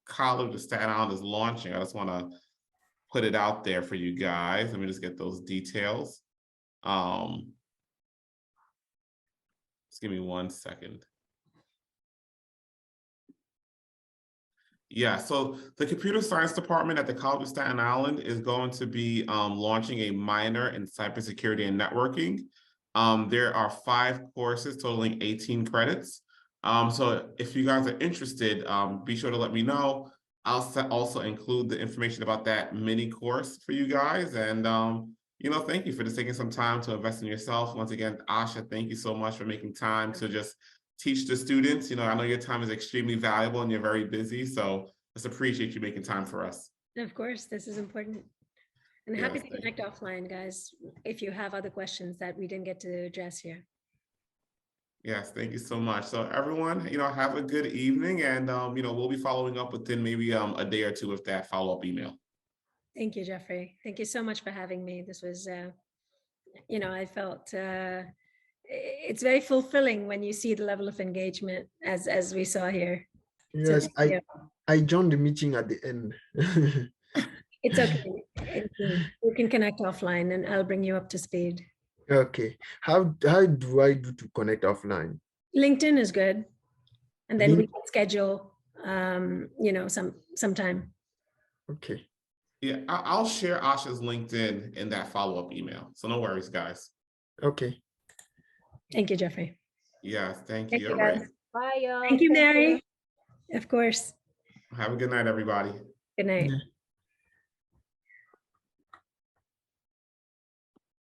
College of Staten Island is launching. I just want to put it out there for you guys. Let me just get those details. Just give me 1 second. Yeah, so the computer science department at the College of Staten Island is going to be launching a minor in cybersecurity and networking. There are 5 courses totaling 18 credits. So if you guys are interested, be sure to let me know. I'll also include the information about that mini course for you guys. And thank you for just taking some time to invest in yourself. Once again, Asha, thank you so much for making time to just teach the students. I know your time is extremely valuable and you're very busy. So just appreciate you making time for us.
Of course, this is important. And happy to connect offline, guys, if you have other questions that we didn't get to address here.
Yes, thank you so much. So everyone, have a good evening, and we'll be following up within maybe a day or two with that follow-up email.
Thank you, Jeffrey. Thank you so much for having me. This was, I felt it's very fulfilling when you see the level of engagement as we saw here.
Yes,
so
I joined the meeting at the end.
It's okay. We can connect offline and I'll bring you up to speed.
Okay. How do I do to connect offline?
LinkedIn is good. And then we can schedule, sometime.
Okay.
Yeah, I'll share Asha's LinkedIn in that follow-up email. So no worries, guys.
Okay.
Thank you, Jeffrey.
Yes, thank
Thank
you.
you,
All
guys.
right.
Bye, y'all.
Thank you, Mary. Of course.
Have a good night, everybody.
Good night.
Yeah.